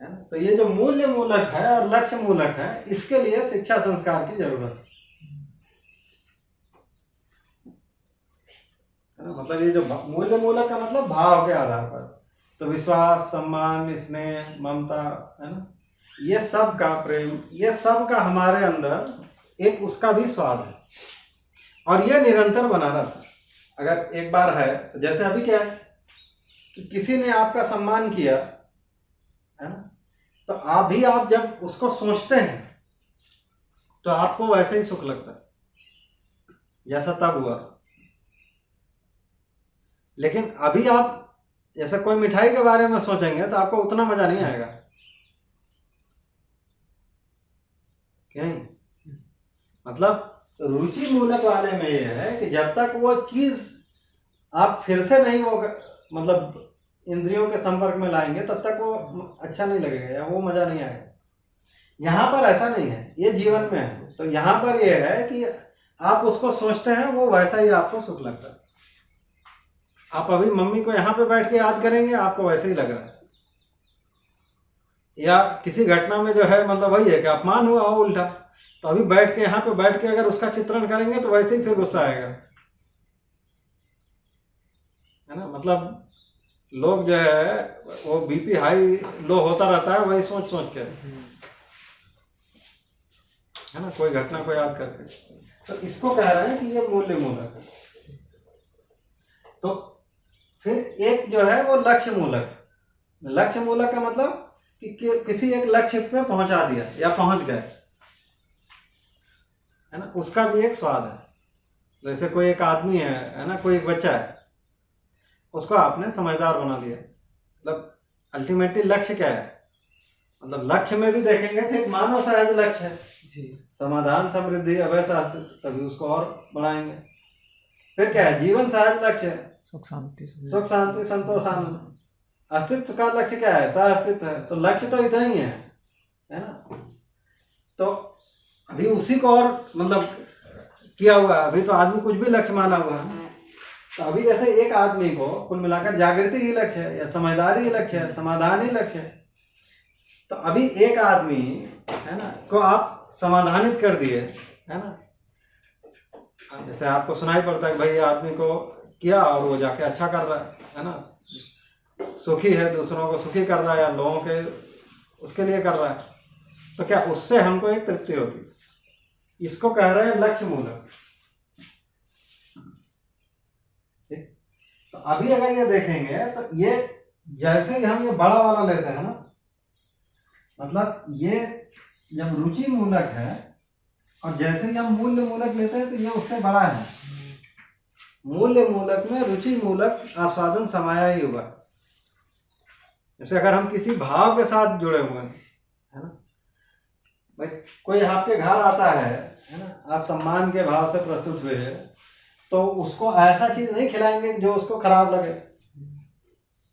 है ना। तो ये जो मूल्य मूलक है और लक्ष्य मूलक है, इसके लिए शिक्षा संस्कार की जरूरत है ना। मतलब ये जो मूल्य मूलक का मतलब भाव के आधार पर, तो विश्वास, सम्मान, स्नेह, ममता, है ना, ये सब का प्रेम, ये सब का हमारे अंदर एक उसका भी स्वाद है, और ये निरंतर बना रहता है। अगर एक बार है, तो जैसे अभी क्या है कि किसी ने आपका सम्मान किया है ना, तो आप जब उसको सोचते हैं तो आपको वैसे ही सुख लगता है जैसा तब हुआ। लेकिन अभी आप जैसे कोई मिठाई के बारे में सोचेंगे तो आपको उतना मजा नहीं आएगा, कि नहीं। मतलब रुचि मूलक वाले में यह है कि जब तक वो चीज आप फिर से नहीं वो मतलब इंद्रियों के संपर्क में लाएंगे, तब तक वो अच्छा नहीं लगेगा या वो मजा नहीं आएगा। यहाँ पर ऐसा नहीं है, ये जीवन में है। तो यहाँ पर ये है कि आप उसको सोचते हैं, वो वैसा ही आपको सुख लगता है। आप अभी मम्मी को यहाँ पे बैठ के याद करेंगे, आपको वैसे ही लग रहा है। या किसी घटना में जो है मतलब वही है कि अपमान हुआ हो उल्टा, तो अभी बैठ के यहाँ पे बैठ के अगर उसका चित्रण करेंगे तो वैसे ही फिर गुस्सा आएगा, है ना। मतलब लोग जो है वो बीपी हाई लो होता रहता है, वही सोच सोच के, है ना, कोई घटना को याद करके। तो इसको कह रहे हैं कि ये मूल्य मूलक है। तो फिर एक जो है वो लक्ष्य मूलक। लक्ष्य मूलक का मतलब कि किसी एक लक्ष्य पे पहुंचा दिया या पहुंच गए, है ना, उसका भी एक स्वाद है। जैसे कोई एक आदमी है ना, कोई एक बच्चा है, उसको आपने समझदार बना दिया। मतलब अल्टीमेटली लक्ष्य क्या है, मतलब लक्ष्य में भी देखेंगे तो एक मानव सहज लक्ष्य है जी, समाधान, समृद्धि, अभय, शास्त्र, तभी उसको और बढ़ाएंगे। फिर क्या है, जीवन सहज लक्ष्य है, सुख शांति संतोष आनंद। अस्तित्व का लक्ष्य क्या है, सह अस्तित्व है। तो लक्ष्य तो इतना ही है ना। तो अभी उसी को और मतलब किया हुआ है। अभी तो आदमी कुछ भी लक्ष्य माना हुआ है। तो अभी जैसे एक आदमी को कुल मिलाकर जागृति ही लक्ष्य है, या समझदारी ही लक्ष्य है, समाधान ही लक्ष्य है। तो अभी एक आदमी है ना को आप समाधानित कर दिए, है ना, जैसे आपको सुनाई पड़ता है भाई आदमी को किया और वो जाके अच्छा कर रहा है ना, सुखी है, दूसरों को सुखी कर रहा है, या लोगों के उसके लिए कर रहा है, तो क्या उससे हमको एक तृप्ति होती है। इसको कह रहे हैं लक्ष्य मूलक। तो अभी अगर ये देखेंगे तो ये जैसे ही हम ये बड़ा वाला लेते हैं ना, मतलब ये जब रुचि मूलक है, और जैसे ही हम मूल्य मूलक लेते हैं तो ये उससे बड़ा है। मूल्य मूलक में रुचि मूलक आस्वादन समाया ही हुआ। जैसे अगर हम किसी भाव के साथ जुड़े हुए हैं, है ना, भाई कोई आपके घर आता है ना, आप सम्मान के भाव से प्रस्तुत हुए, तो उसको ऐसा चीज नहीं खिलाएंगे जो उसको खराब लगे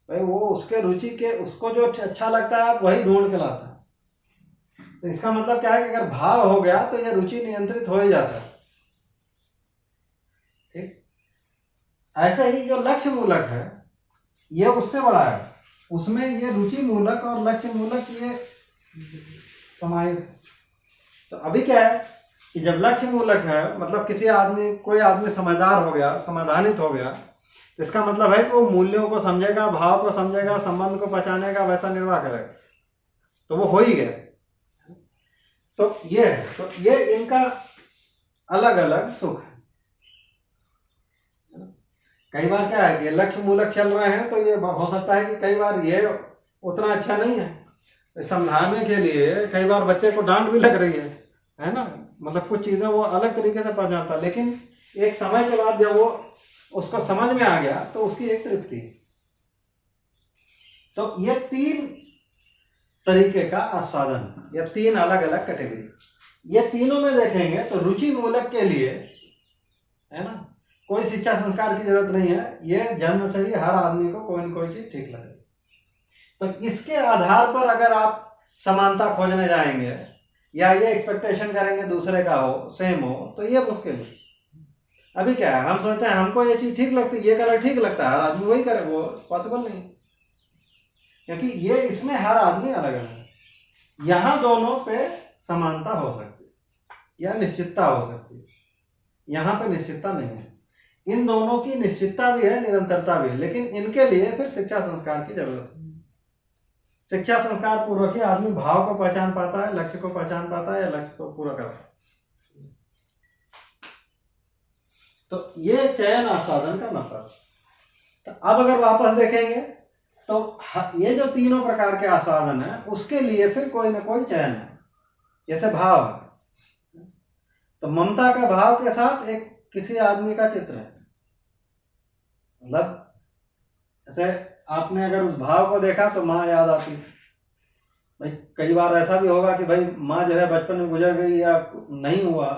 भाई, वो उसके रुचि के, उसको जो अच्छा लगता है आप वही ढूंढ के लाता है। तो इसका मतलब क्या है कि अगर भाव हो गया तो ये रुचि नियंत्रित हो ही जाता है। ठीक, ऐसे ही जो लक्ष्य मूलक है ये उससे बड़ा है, उसमें ये रुचि मूलक और लक्ष्य मूलक ये समाहित। तो अभी क्या है कि जब लक्ष्य मूलक है मतलब कोई आदमी समझदार हो गया, समाधानित हो गया, तो इसका मतलब है कि वो मूल्यों को समझेगा, भाव को समझेगा, संबंध को पहचानेगा, वैसा निर्वाह करेगा, तो वो हो ही गया। तो ये है, तो ये इनका अलग अलग सुख है। कई बार क्या है कि लक्ष्य मूलक चल रहे हैं तो ये हो सकता है कि कई बार ये उतना अच्छा नहीं है, समझाने के लिए कई बार बच्चे को डांट भी लग रही है ना, मतलब कुछ चीजें वो अलग तरीके से पहचानता है, लेकिन एक समय के बाद जब वो उसको समझ में आ गया तो उसकी एक तृप्ति। तो ये 3 तरीके का आस्वादन, ये 3 अलग अलग कैटेगरी, ये तीनों में देखेंगे तो रुचि मूलक के लिए है ना कोई शिक्षा संस्कार की जरूरत नहीं है, ये जन्म से ही हर आदमी को कोई न कोई चीज ठीक लगे। तो इसके आधार पर अगर आप समानता खोजने जाएंगे या ये एक्सपेक्टेशन करेंगे दूसरे का हो, सेम हो, तो ये मुश्किल है। अभी क्या है, हम सोचते हैं हमको ये चीज ठीक लगती है, ये कलर ठीक लगता है, हर आदमी वही करे, वो पॉसिबल नहीं, क्योंकि ये इसमें हर आदमी अलग अलग है। यहां दोनों पे समानता हो सकती है या निश्चितता हो सकती है, यहां पे निश्चितता नहीं है। इन दोनों की निश्चितता भी है, निरंतरता भी है, लेकिन इनके लिए फिर शिक्षा संस्कार की जरूरत है। शिक्षा संस्कार पूर्वक ही आदमी भाव को पहचान पाता है, लक्ष्य को पहचान पाता है या लक्ष्य को पूरा करता है। तो ये चयन आस्वादन का मतलब। तो अब अगर वापस देखेंगे तो ये जो तीनों प्रकार के आस्वादन है उसके लिए फिर कोई ना कोई चयन है। जैसे भाव है, तो ममता का भाव के साथ एक किसी आदमी का चित्र है, मतलब जैसे आपने अगर उस भाव को देखा तो माँ याद आती भाई। कई बार ऐसा भी होगा कि भाई माँ जो है बचपन में गुजर गई या नहीं हुआ,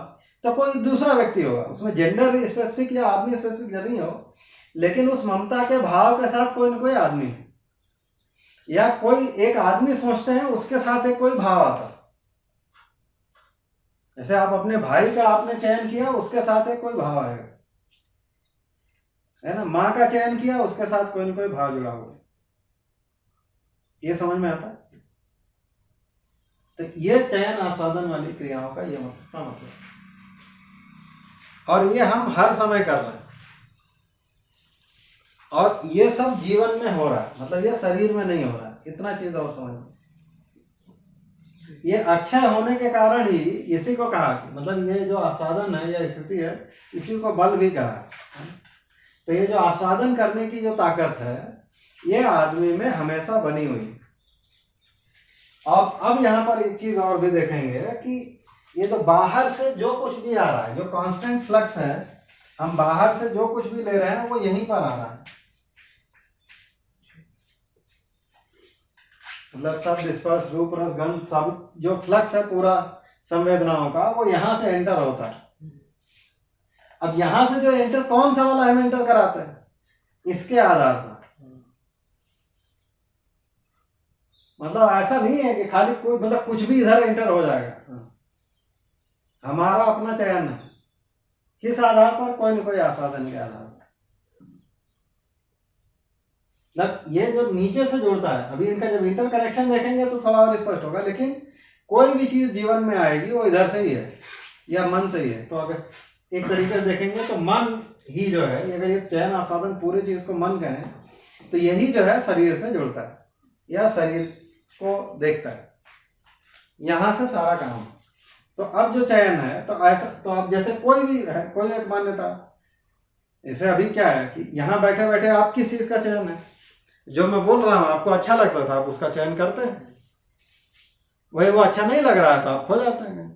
तो कोई दूसरा व्यक्ति होगा, उसमें जेंडर स्पेसिफिक या आदमी स्पेसिफिक नहीं हो, लेकिन उस ममता के भाव के साथ कोई ना कोई आदमी है, या कोई एक आदमी सोचते हैं उसके साथ एक कोई भाव आता है। जैसे आप अपने भाई का आपने चयन किया, उसके साथ एक कोई भाव आएगा, है ना। माँ का चयन किया, उसके साथ कोई ना कोई भाव जुड़ा हुआ है। ये समझ में आता है। तो ये चयन आस्वादन वाली क्रियाओं का ये मतलब। और ये हम हर समय कर रहे हैं, और ये सब जीवन में हो रहा है, मतलब ये शरीर में नहीं हो रहा है। इतना चीज और समझ, ये अक्षय होने के कारण ही इसी को कहा कि मतलब ये जो आस्वादन है या स्थिति है, इसी को बल भी कहा है। तो ये जो आस्वादन करने की जो ताकत है ये आदमी में हमेशा बनी हुई है। अब यहाँ पर एक चीज और भी देखेंगे कि ये तो बाहर से जो कुछ भी आ रहा है, जो कांस्टेंट फ्लक्स है, हम बाहर से जो कुछ भी ले रहे हैं वो यहीं पर आ रहा है, मतलब शब्द स्पर्श रूप रस गंध सब जो फ्लक्स है पूरा संवेदनाओं का, वो यहां से एंटर होता है। अब यहां से जो एंटर, कौन सा वाला हम एंटर कराते हैं, इसके आधार पर। मतलब ऐसा नहीं है कि खाली कोई मतलब कुछ भी इधर एंटर हो जाएगा, हमारा अपना चयन है। किस आधार पर, कोई ना कोई आस्वादन के आधार पर। ये जो नीचे से जुड़ता है, अभी इनका जब इंटर कनेक्शन देखेंगे तो थोड़ा और स्पष्ट होगा, लेकिन कोई भी चीज जीवन में आएगी वो इधर से ही है या मन से ही है। तो अगर एक तरीके से देखेंगे तो मन ही जो है, अगर ये चयन आस्वादन पूरी चीज को मन कहें तो यही जो है शरीर से जुड़ता है या शरीर को देखता है, यहां से सारा काम। तो अब जो चयन है तो ऐसा, तो अब जैसे कोई भी है, कोई एक मान्यता, जैसे अभी क्या है कि यहाँ बैठे बैठे आप किस चीज का चयन है, जो मैं बोल रहा हूँ आपको अच्छा लगता था, आप उसका चयन करते हैं, वही वो अच्छा नहीं लग रहा है तो आप खो जाते हैं,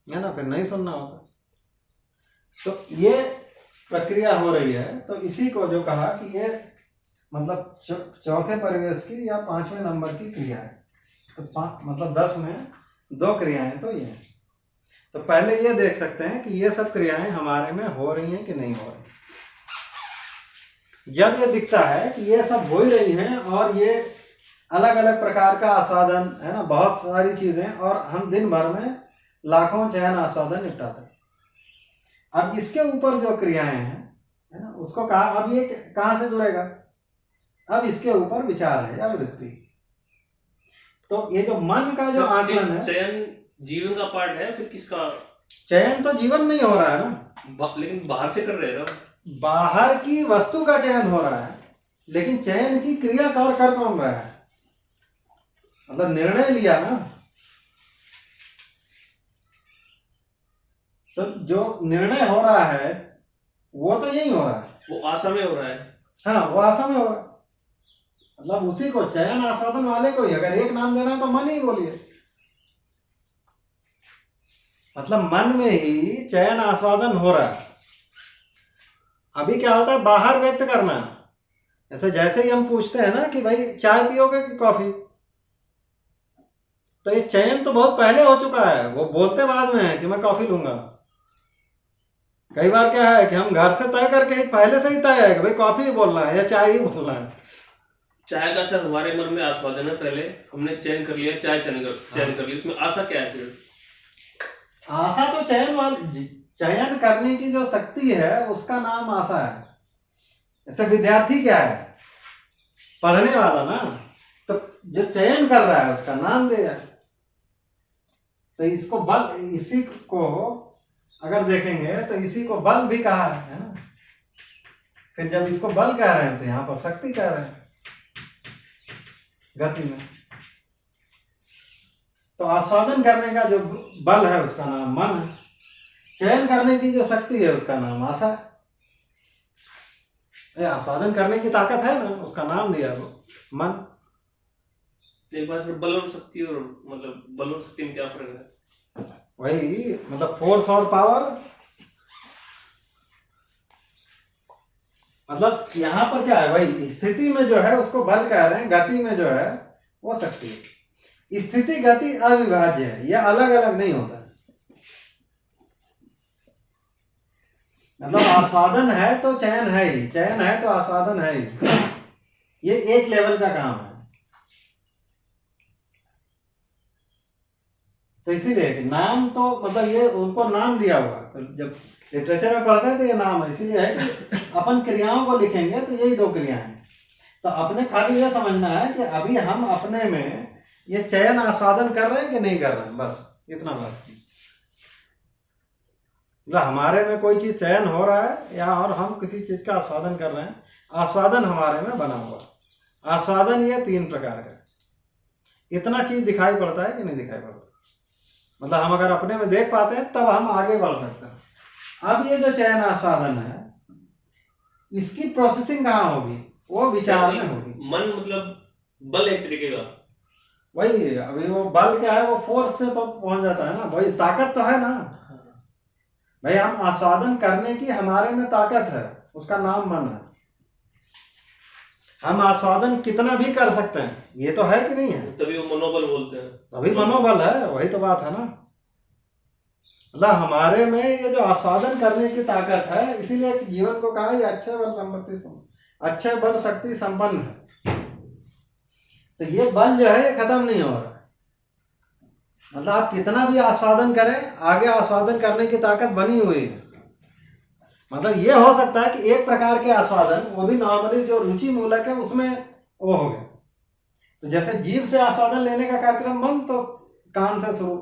है ना, फिर नहीं सुनना होता। तो ये प्रक्रिया हो रही है। तो इसी को जो कहा कि ये मतलब चौथे परिवेश की या 5वें नंबर की क्रिया है। तो मतलब 10 में 2 क्रियाएं तो ये है। तो पहले ये देख सकते हैं कि ये सब क्रियाएं हमारे में हो रही हैं कि नहीं हो रही। जब ये दिखता है कि ये सब हो ही रही हैं और ये अलग अलग प्रकार का आस्वादन है ना, बहुत सारी चीजें, और हम दिन भर में लाखों चयन आस्वादन निपटाते हैं। अब इसके ऊपर जो क्रियाएं हैं है ना, उसको कहा, अब ये कहां से जुड़ेगा? अब इसके ऊपर विचार है या वृत्ति। तो ये जो मन का जो आकलन है, चयन जीवन का पार्ट है, फिर किसका? चयन तो जीवन में ही हो रहा है ना, लेकिन बाहर से कर रहे हैं ना, बाहर की वस्तु का चयन हो रहा है, लेकिन चयन की क्रिया का और कर कौन रहा है? मतलब निर्णय लिया ना, तो जो निर्णय हो रहा है वो तो यही हो रहा है, वो आशा में हो रहा है। हाँ, वो आशा में हो रहा है। मतलब उसी को, चयन आस्वादन वाले को ही अगर एक नाम देना है तो मन ही बोलिए। मतलब मन में ही चयन आस्वादन हो रहा है। अभी क्या होता है, बाहर व्यक्त करना, जैसे ही हम पूछते हैं ना कि भाई चाय पियोगे कि कॉफी, तो ये चयन तो बहुत पहले हो चुका है, वो बोलते बाद में है कि मैं कॉफी लूंगा। कई बार क्या है कि हम घर से तय करके ही पहले से ही तय है कि भाई कॉफी ही बोलना है या चाय ही बोलना है। चाय का सर हमारे मन में आस्वादन है, पहले हमने चयन कर लिया, चाय चयन कर लिया, उसमें आशा क्या है फिर? आशा तो चयन करने की जो शक्ति है उसका नाम आशा है। जैसे विद्यार्थी क्या है, पढ़ने वाला ना, तो जो चयन कर रहा है उसका नाम दिया। तो इसको बल, इसी को अगर देखेंगे तो इसी को बल भी कहा है ना। फिर जब इसको बल कह रहे हैं तो यहाँ पर शक्ति कह रहे हैं गति में। तो आस्वादन करने का जो बल है उसका नाम मन है, चयन करने की जो शक्ति है उसका नाम आशा है। आस्वादन करने की ताकत है ना, उसका नाम दिया वो मन। एक बार फिर बल और शक्ति, और मतलब बल और शक्ति में क्या फर्क है? वही, मतलब फोर्स और पावर। मतलब यहाँ पर क्या है, वही स्थिति में जो है उसको बल कह रहे हैं, गति में जो है वो शक्ति है। स्थिति गति अविभाज्य है, यह अलग अलग नहीं होता। मतलब आस्वादन है तो चयन है ही, चयन है तो आस्वादन है ही, ये एक लेवल का काम है। तो इसीलिए नाम तो, मतलब ये उनको नाम दिया हुआ, तो जब लिटरेचर में पढ़ते हैं तो ये नाम है, इसीलिए है कि अपन क्रियाओं को लिखेंगे तो यही दो क्रियाएं हैं। तो अपने खाली ये समझना है कि अभी हम अपने में ये चयन आस्वादन कर रहे हैं कि नहीं कर रहे हैं, बस इतना बात। मतलब हमारे में कोई चीज चयन हो रहा है या और हम किसी चीज का आस्वादन कर रहे हैं, आस्वादन हमारे में बना हुआ। आस्वादन ये 3 प्रकार का, इतना चीज दिखाई पड़ता है कि नहीं दिखाई पड़ता। मतलब हम अगर अपने में देख पाते हैं तब हम आगे बढ़ सकते हैं। अब ये जो चयन आस्वादन है, इसकी प्रोसेसिंग कहाँ होगी? वो विचार में होगी। मन मतलब बल एक तरीके का, वही अभी वो बल क्या है, वो फोर्स से तो पहुंच जाता है ना, वही ताकत तो है ना भाई। हम आस्वादन करने की हमारे में ताकत है, उसका नाम मन है। हम आस्वादन कितना भी कर सकते हैं, ये तो है कि नहीं है, तभी वो मनोबल बोलते हैं। तभी मनोबल है, वही तो बात है ना। मतलब हमारे में ये जो आस्वादन करने की ताकत है, इसीलिए जीवन को कहा ये अच्छे बल संपत्ति, अच्छे बल शक्ति संपन्न है। तो ये बल जो है ये खत्म नहीं हो रहा। मतलब आप कितना भी आस्वादन करें, आगे आस्वादन करने की ताकत बनी हुई है। मतलब ये हो सकता है कि एक प्रकार के आस्वादन, वो भी नॉर्मली जो रुचि मूलक है उसमें वो हो गया। तो जैसे जीभ से आस्वादन लेने का कार्यक्रम बंद तो कान से शुरू,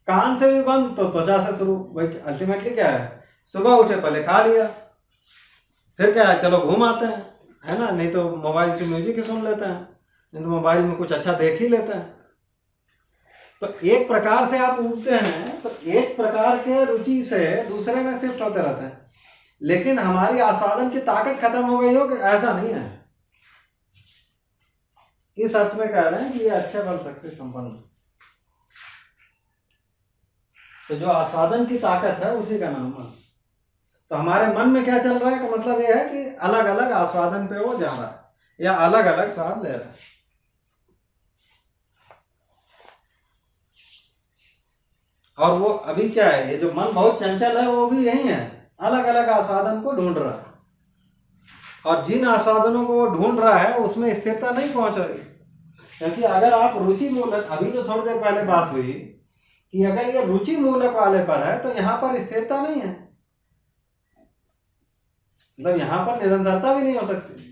कान से भी बंद तो त्वचा से शुरू। भाई अल्टीमेटली क्या है, सुबह उठे पहले खा लिया, फिर क्या है चलो घूम आते हैं, है ना, नहीं तो मोबाइल से म्यूजिक ही सुन लेते हैं, नहीं तो मोबाइल में कुछ अच्छा देख ही लेते हैं। तो एक प्रकार से आप उठते हैं तो एक प्रकार के रुचि से दूसरे में शिफ्ट होते रहते हैं। लेकिन हमारी आस्वादन की ताकत खत्म हो गई हो कि ऐसा नहीं है। इस अर्थ में कह रहे हैं कि ये अच्छे बल शक्ति संपन्न। तो जो आस्वादन की ताकत है उसी का नाम है। तो हमारे मन में क्या चल रहा है का मतलब ये है कि अलग अलग आस्वादन पे वो जा रहा है या अलग अलग स्वाद ले रहा है। और वो अभी क्या है, ये जो मन बहुत चंचल है वो भी यही है, अलग अलग आस्वादन को ढूंढ रहा है, और जिन आस्वादनों को वो ढूंढ रहा है उसमें स्थिरता नहीं पहुंच रही। क्योंकि अगर आप रुचि मूलक, अभी जो थोड़ी देर पहले बात हुई कि अगर ये रुचि मूलक वाले पर है तो यहाँ पर स्थिरता नहीं है, मतलब यहाँ पर निरंतरता भी नहीं हो सकती।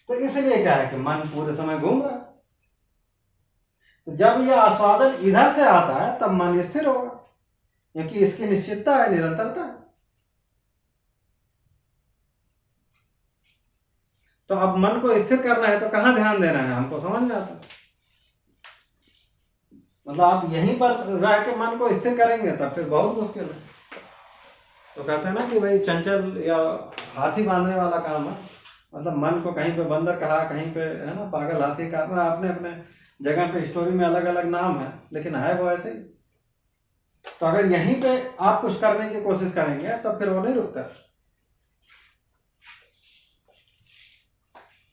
तो इसलिए क्या है कि मन पूरे समय घूम रहा है। तो जब यह आस्वादन इधर से आता है तब मन स्थिर होगा, क्योंकि इसकी निश्चितता है, निरंतरता है। तो अब मन को स्थिर करना है तो कहाँ ध्यान देना है, हमको समझ में आता है। मतलब आप यहीं पर रह के मन को स्थिर करेंगे तब फिर बहुत मुश्किल है। तो कहते हैं ना कि भाई चंचल या हाथी बांधने वाला काम है, मतलब मन को कहीं पे बंदर कहा, कहीं पे है ना पागल हाथी कहा, अपने अपने जगह पे स्टोरी में अलग अलग नाम है, लेकिन है वो ऐसे ही। तो अगर यहीं पे आप कुछ करने की कोशिश करेंगे तब फिर वो नहीं रुकता।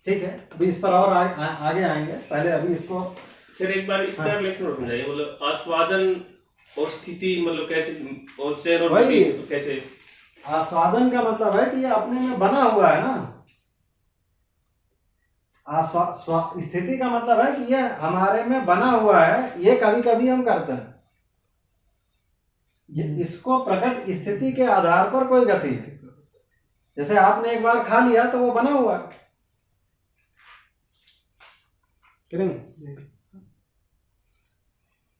ठीक है, अभी इस पर और आगे आएंगे, पहले अभी इसको सर एक बार इसका रिलेशन और समझाइए, मतलब आस्वादन और स्थिति मतलब कैसे, और चैन और वही गति कैसे? आस्वादन का मतलब है कि ये अपने में बना हुआ है ना, स्थिति का मतलब है कि ये हमारे में बना हुआ है, ये कभी कभी हम करते हैं। इसको प्रकट स्थिति के आधार पर कोई गति है, जैसे आपने एक बार खा लिया तो वो बना हुआ है,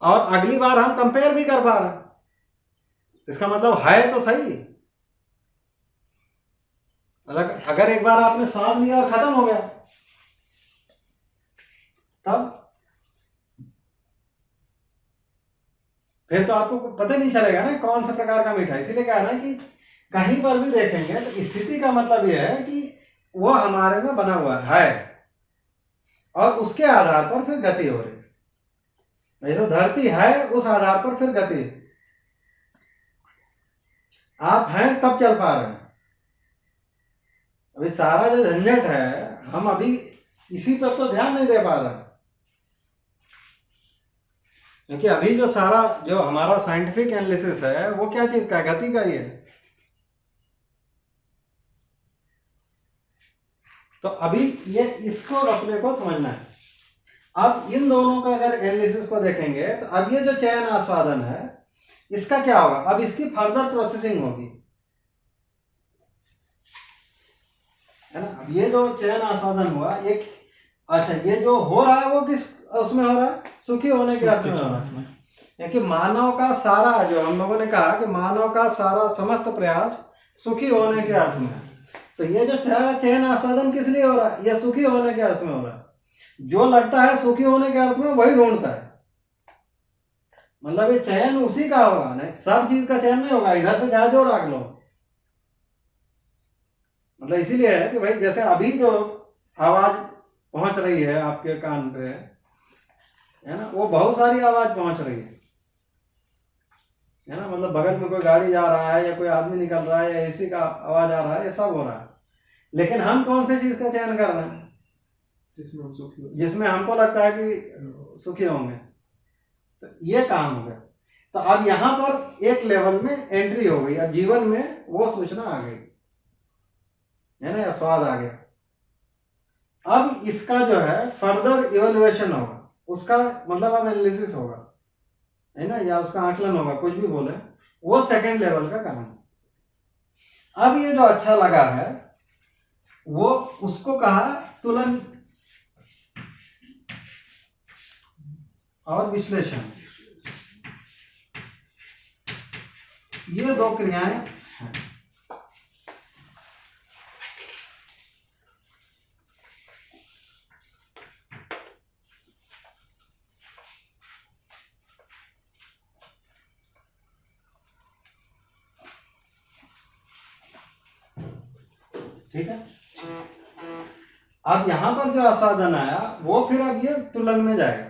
और अगली बार हम कंपेयर भी कर पा रहे हैं, इसका मतलब है तो सही। अगर एक बार आपने सांस लिया और खत्म हो गया तब फिर तो आपको पता नहीं चलेगा ना कौन सा प्रकार का मीठा। इसीलिए कह रहे हैं कि कहीं पर भी देखेंगे तो स्थिति का मतलब यह है कि वो हमारे में बना हुआ है और उसके आधार पर फिर गति हो रही है। जैसे धरती है उस आधार पर फिर गति, आप हैं तब चल पा रहे हैं। अभी सारा जो झंझट है हम अभी इसी पर तो ध्यान नहीं दे पा रहे, क्योंकि अभी जो सारा जो हमारा साइंटिफिक एनालिसिस है वो क्या चीज का है, गति का ही है। तो अभी ये इसको अपने को समझना है। अब इन दोनों का अगर एनालिसिस को देखेंगे तो अब ये जो चयन आस्वादन है इसका क्या होगा, अब इसकी फर्दर प्रोसेसिंग होगी, है ना। अब ये जो चयन आस्वादन हुआ एक, अच्छा ये जो हो रहा है वो किस उसमें हो रहा है, सुखी होने के अर्थ में हो रहा है। क्योंकि मानव का सारा, जो हम लोगों ने कहा कि मानव का सारा समस्त प्रयास सुखी होने के अर्थ में है। तो ये जो चयन आस्वादन किस लिए हो रहा है, यह सुखी होने के अर्थ में हो रहा है। जो लगता है सुखी होने के अर्थ में वही ढूंढता है, मतलब ये चयन उसी का होगा, नहीं सब चीज का चयन नहीं होगा, इधर से जहां जो रख लो। मतलब इसीलिए है कि भाई जैसे अभी जो आवाज पहुंच रही है आपके कान पे, है ना, वो बहुत सारी आवाज पहुंच रही है ना, मतलब बगल में कोई गाड़ी जा रहा है या कोई आदमी निकल रहा है या एसी का आवाज आ रहा है, ये सब हो रहा है। लेकिन हम कौन से चीज का चयन कर रहे हैं जिसमें हम सुखी हो, जिसमें हमको लगता है कि सुखी होंगे। तो ये काम हो गया। तो अब यहाँ पर एक लेवल में एंट्री हो गई, अब जीवन में वो सूचना आ गई, है ना, स्वाद आ गया। अब इसका जो है फर्दर इवैल्यूएशन होगा, उसका मतलब अब एनालिसिस होगा, है ना, या उसका आकलन होगा, कुछ भी बोले, वो सेकंड लेवल का काम है। अब ये जो अच्छा लगा है वो उसको कहा तुलन और विश्लेषण, ये दो क्रियाएं हैं। ठीक है, अब यहां पर जो आस्वादन आया वो फिर अब ये तुलन में जाएगा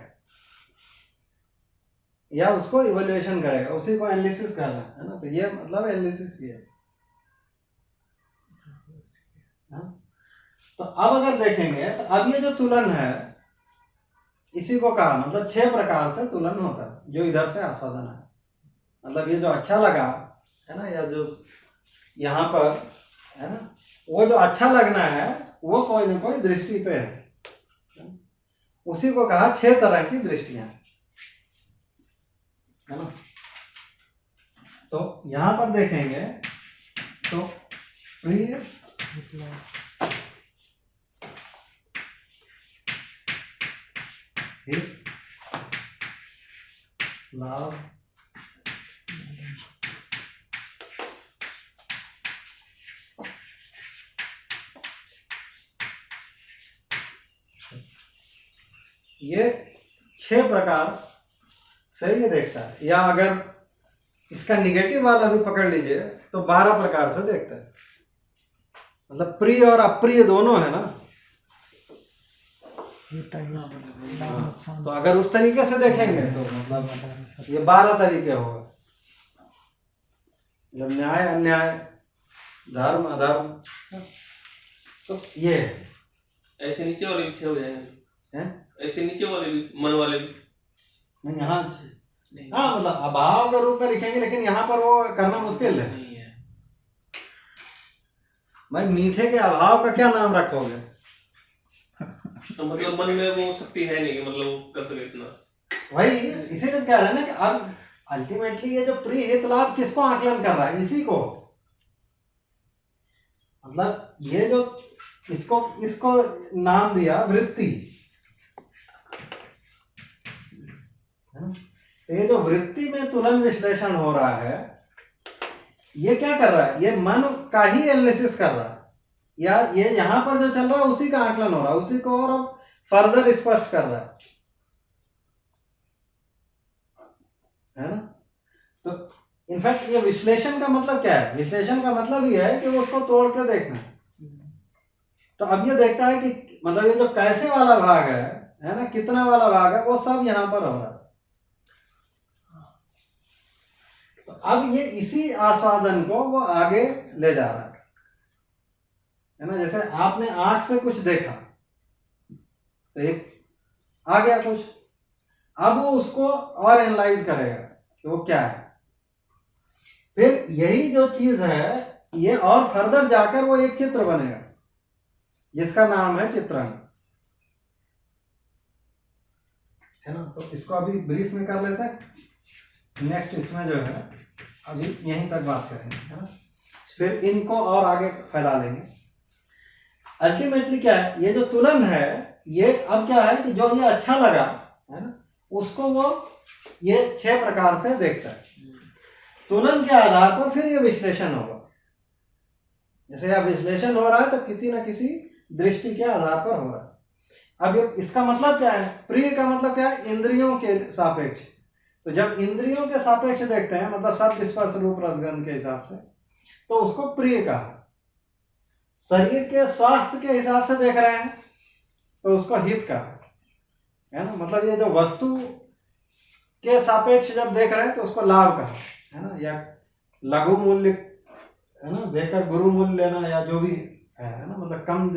या उसको इवैल्यूएशन करेगा, उसी को एनालिसिस कर रहा है ना। तो ये मतलब एनालिसिस ये है। तो अब अगर देखेंगे तो अब ये जो तुलन है इसी को कहा, मतलब 6 प्रकार से तुलन होता है जो इधर से आस्वादन है। मतलब ये जो अच्छा लगा है ना, या जो यहाँ पर है ना, वो जो अच्छा लगना है वो कोई ना कोई दृष्टि पे है। उसी को कहा 6 तरह की दृष्टियां, है ना। तो यहां पर देखेंगे तो प्रिय, हित, लाभ, ये 6 प्रकार से ये देखता है। या अगर इसका निगेटिव वाला भी पकड़ लीजिए तो 12 प्रकार से देखता है। मतलब प्रिय और अप्रिय दोनों है ना। तो अगर उस तरीके से देखेंगे तो मतलब ये 12 तरीके हो गए। जब न्याय अन्याय, धर्म अधर्म, तो ये ऐसे नीचे वाले भी 6 हो जाएंगे है। ऐसे नीचे वाले भी, मन वाले भी नहीं यहाँ, हाँ मतलब अभाव के रूप में लिखेंगे, लेकिन यहाँ पर वो करना मुश्किल है। भाई मीठे के अभाव का क्या नाम रखोगे? तो मतलब मन में वो शक्ति है नहीं कि मतलब वो कर सके इतना। भाई इसीलिए कह रहे हैं ना कि अब अल्टीमेटली ये जो प्रिय हित लाभ किसको आकलन कर रहा है? इसी को। मतलब ये जो इसको नाम दिया वृत्ति, है ना। तो ये जो वृत्ति में तुलन विश्लेषण हो रहा है, ये क्या कर रहा है? ये मन का ही एनालिसिस कर रहा है, या ये यहाँ पर जो चल रहा है उसी का आकलन हो रहा है, उसी को और अब फर्दर स्पष्ट कर रहा है ना। तो इनफैक्ट ये विश्लेषण का मतलब क्या है? विश्लेषण का मतलब ये है कि उसको तोड़ के देखना है। तो अब ये देखता है कि मतलब ये जो कैसे वाला भाग है ना, कितना वाला भाग है, वो सब यहाँ पर हो रहा है। तो अब ये इसी आस्वादन को वो आगे ले जा रहा है ना। जैसे आपने आंख से कुछ देखा तो एक आ गया कुछ, अब वो उसको और एनालाइज करेगा कि वो क्या है। फिर यही जो चीज है ये और फर्दर जाकर वो एक चित्र बनेगा जिसका नाम है चित्रण, है ना। तो इसको अभी ब्रीफ में कर लेते हैं, नेक्स्ट इसमें जो है अभी यहीं तक बात करेंगे, है ना। फिर इनको और आगे फैला लेंगे। अल्टीमेटली क्या है, ये जो तुलन है ये अब क्या है कि जो ये अच्छा लगा है ना, उसको वो ये 6 प्रकार से देखता है। तुलन के आधार पर फिर ये विश्लेषण होगा। जैसे अब विश्लेषण हो रहा है तो किसी ना किसी दृष्टि के आधार पर हो रहा है। अब ये इसका मतलब क्या है? प्रिय का मतलब क्या है? इंद्रियों के सापेक्ष। तो जब इंद्रियों के सापेक्ष देखते हैं, मतलब शब्द स्पर्श रूप रसगंध के हिसाब से, तो उसको प्रिय कहा। शरीर के स्वास्थ्य के हिसाब से देख रहे हैं तो उसको हित कहा, है ना। मतलब ये जो वस्तु के सापेक्ष जब देख रहे हैं तो उसको लाभ कहा, है ना। या लघु मूल्य, है ना, देकर गुरु मूल्य लेना, या जो भी है ना, मतलब कम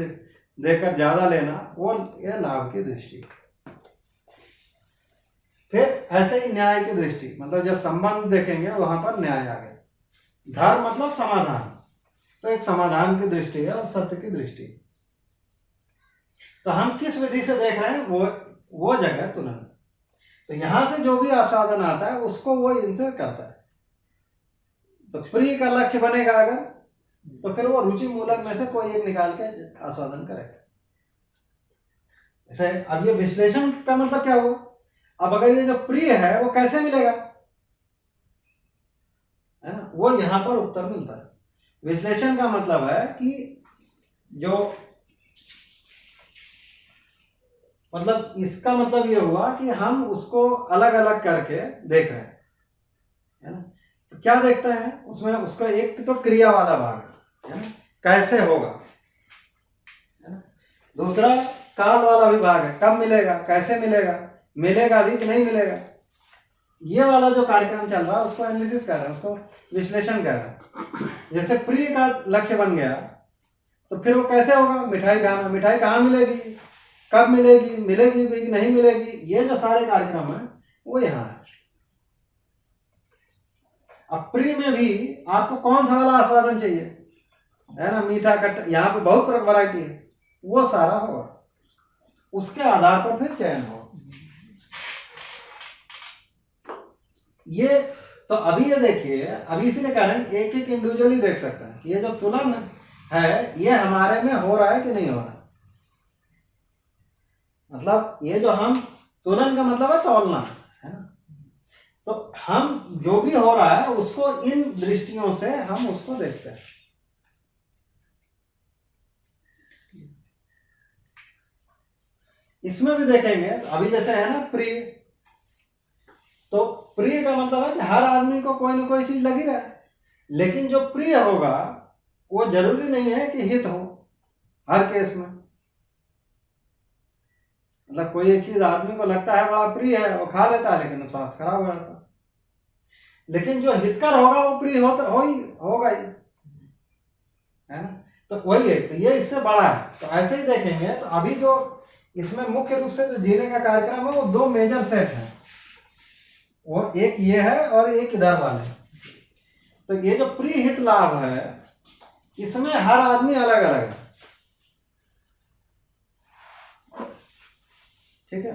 देकर ज्यादा लेना, वो ये लाभ की दृष्टि। फिर ऐसे ही न्याय की दृष्टि, मतलब जब संबंध देखेंगे वहां पर न्याय आ गया। धर्म मतलब समाधान, तो एक समाधान की दृष्टि है और सत्य की दृष्टि। तो हम किस विधि से देख रहे हैं वो जगह तुलन। तो यहां से जो भी आस्वादन आता है उसको वो इनसे करता है। तो प्रिय का लक्ष्य बनेगा अगर, तो फिर वो रुचि मूलक में से कोई एक निकाल के आस्वादन करेगा। जैसे अब ये विश्लेषण का मतलब क्या हुआ? अब अगर ये जो प्रिय है वो कैसे मिलेगा, है ना, वो यहां पर उत्तर मिलता है। विश्लेषण का मतलब है कि जो मतलब इसका मतलब ये हुआ कि हम उसको अलग अलग करके देख रहे हैं, है ना। तो क्या देखते हैं उसमें? उसका एक तो क्रिया वाला भाग है ना, कैसे होगा, है ना। दूसरा काल वाला भी भाग है, कब मिलेगा, कैसे मिलेगा, मिलेगा भी कि नहीं मिलेगा। ये वाला जो कार्यक्रम चल रहा है उसको एनालिसिस कर रहे हैं, उसको विश्लेषण कर रहे हैं। जैसे प्रिय का लक्ष्य बन गया तो फिर वो कैसे होगा? मिठाई खाना, मिठाई कहाँ मिलेगी, कब मिलेगी, मिलेगी भी नहीं मिलेगी, ये जो सारे कार्यक्रम है वो यहाँ है। अब प्रिय में भी आपको कौन सा वाला आस्वादन चाहिए, है ना, मीठा खट्टा, यहाँ पे बहुत वैरायटी है, वो सारा होगा, उसके आधार पर फिर चयन होगा। ये तो अभी ये देखिए, अभी इसलिए कह रहे हैं एक एक इंडिविजुअली देख सकते हैं कि ये जो तुलन है ये हमारे में हो रहा है कि नहीं हो रहा है। मतलब ये जो हम तुलन का मतलब है तौलना, है ना, तो हम जो भी हो रहा है उसको इन दृष्टियों से हम उसको देखते हैं। इसमें भी देखेंगे अभी जैसे है ना प्रिय, तो प्रिय का मतलब है कि हर आदमी को कोई ना कोई चीज लगी रहे, लेकिन जो प्रिय होगा वो जरूरी नहीं है कि हित हो हर केस में। मतलब कोई एक चीज आदमी को लगता है बड़ा प्रिय है, वो खा लेता है, लेकिन स्वास्थ्य खराब हो जाता है। लेकिन जो हितकर होगा वो प्रिय होगा ही, है ना। तो वही है, तो ये इससे बड़ा है। तो ऐसे ही देखेंगे तो अभी जो इसमें मुख्य रूप से जो जीने का कार्यक्रम है वो दो मेजर सेट है, वो एक ये है और एक इधर वाले। तो ये जो प्रिय हित लाभ है इसमें हर आदमी अलग अलग है, ठीक है।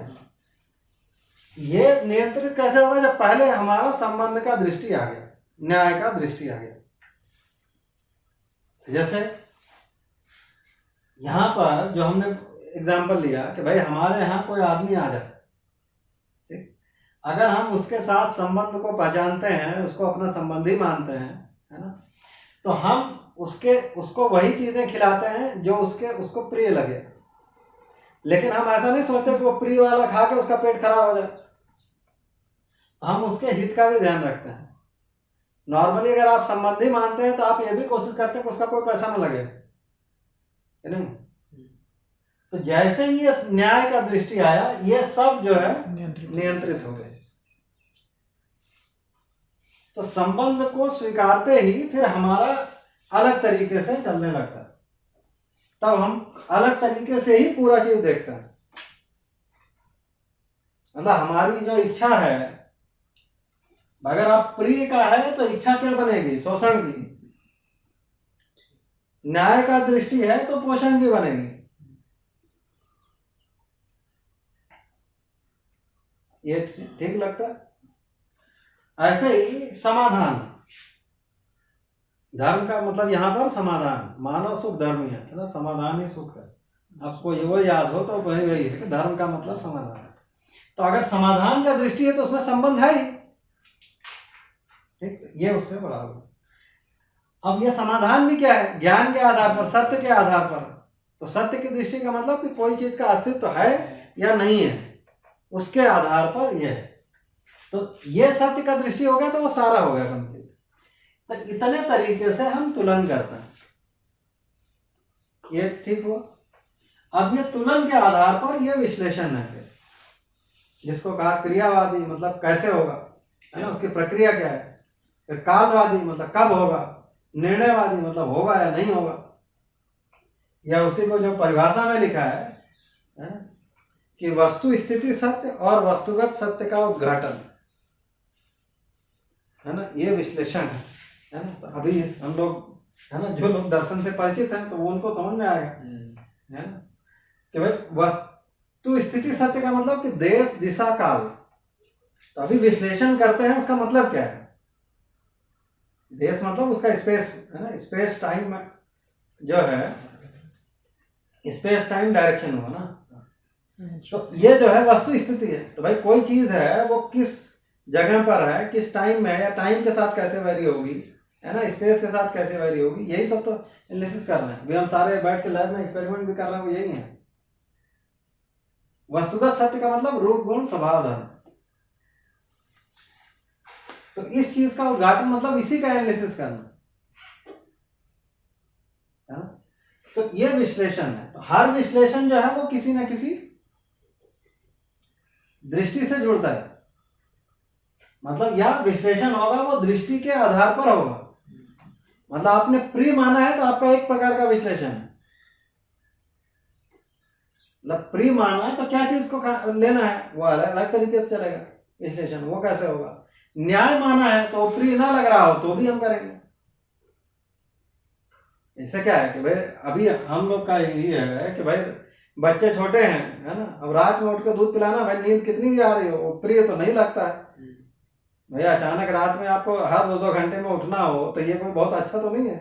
ये नियंत्रित कैसे होगा, जब पहले हमारा संबंध का दृष्टि आ गया, न्याय का दृष्टि आ गया। जैसे यहां पर जो हमने एग्जाम्पल लिया कि भाई हमारे यहाँ कोई आदमी आ जाए, ठीक, अगर हम उसके साथ संबंध को पहचानते हैं, उसको अपना संबंधी मानते हैं, है ना, तो हम उसको वही चीजें खिलाते हैं जो उसको प्रिय लगे। लेकिन हम ऐसा नहीं सोचते कि वो प्रिय वाला खा के उसका पेट खराब हो जाए, हम उसके हित का भी ध्यान रखते हैं। नॉर्मली अगर आप संबंधी मानते हैं तो आप ये भी कोशिश करते हैं कि उसका कोई पैसा ना लगे, है नहीं। तो जैसे ही ये न्याय का दृष्टि आया ये सब जो है नियंत्रित हो गए। तो संबंध को स्वीकारते ही फिर हमारा अलग तरीके से चलने लगता है, तब हम अलग तरीके से ही पूरा चीज देखते हैं। मतलब हमारी जो इच्छा है, अगर आप प्रिय का है तो इच्छा क्या बनेगी, शोषण की। न्याय का दृष्टि है तो पोषण की बनेगी। ये ठीक लगता है। ऐसे ही समाधान, धर्म का मतलब यहाँ पर समाधान, मानव सुख धर्म है ना, समाधान ही सुख है। आपको ये वो याद हो तो वही है कि धर्म का मतलब समाधान है। तो अगर समाधान का दृष्टि है तो उसमें संबंध है ही, ठीक, ये उससे बड़ा होगा। अब ये समाधान भी क्या है, ज्ञान के आधार पर, सत्य के आधार पर। तो सत्य की दृष्टि का मतलब कि कोई चीज का अस्तित्व है या नहीं है, उसके आधार पर यह है। तो ये सत्य का दृष्टि हो गया तो वो सारा हो गया कंप्लीट। तो इतने तरीके से हम तुलन करते हैं, ये ठीक हुआ। अब ये तुलन के आधार पर ये विश्लेषण है, जिसको कहा क्रियावादी मतलब कैसे होगा, है ना, उसकी प्रक्रिया क्या है। फिर कालवादी मतलब कब होगा, निर्णयवादी मतलब होगा या नहीं होगा, या उसी को जो परिभाषा में लिखा है कि वस्तु स्थिति सत्य और वस्तुगत सत्य का उद्घाटन, है ना, ये विश्लेषण है ना। तो अभी हम लोग, है ना, जो लोग दर्शन से परिचित हैं तो वो उनको समझ में आएगा, है ना, कि भाई वस्तु स्थिति सत्य का मतलब कि देश दिशा काल। तो अभी विश्लेषण करते हैं उसका मतलब क्या है। देश मतलब उसका स्पेस, है ना, स्पेस टाइम जो है, स्पेस टाइम डायरेक्शन हुआ ना। तो ये जो है वस्तु स्थिति है। तो भाई कोई चीज है वो किस जगह पर है, किस टाइम में है, या टाइम के साथ कैसे वेरी होगी, है ना, स्पेस के साथ कैसे वेरी होगी, यही सब तो एनालिसिस कर रहे हैं। अभी हम सारे बैठ के लैब में एक्सपेरिमेंट भी कर रहे हैं, वो यही है। वस्तुगत सत्य का मतलब रूप गुण स्वभाव धर्म। तो इस चीज का उद्घाटन मतलब इसी का एनालिसिस करना, है ना? तो ये विश्लेषण है। तो हर विश्लेषण जो है वो किसी न किसी दृष्टि से जुड़ता है। मतलब यह विश्लेषण होगा वो दृष्टि के आधार पर होगा। मतलब आपने प्रिय माना है तो आपका एक प्रकार का विश्लेषण है। मतलब प्रिय माना है तो क्या चीज को लेना है, वो अलग अलग तरीके से चलेगा विश्लेषण। वो कैसे होगा, न्याय माना है तो प्रिय ना लग रहा हो तो भी हम करेंगे। इससे क्या है कि भाई अभी हम लोग का यही है कि भाई बच्चे छोटे हैं, है ना, अब रात में उठ के दूध पिलाना, भाई नींद कितनी भी आ रही हो वो प्रिय तो नहीं लगता है। भैया अचानक रात में आपको हर 2-2 घंटे में उठना हो तो ये कोई बहुत अच्छा तो नहीं है।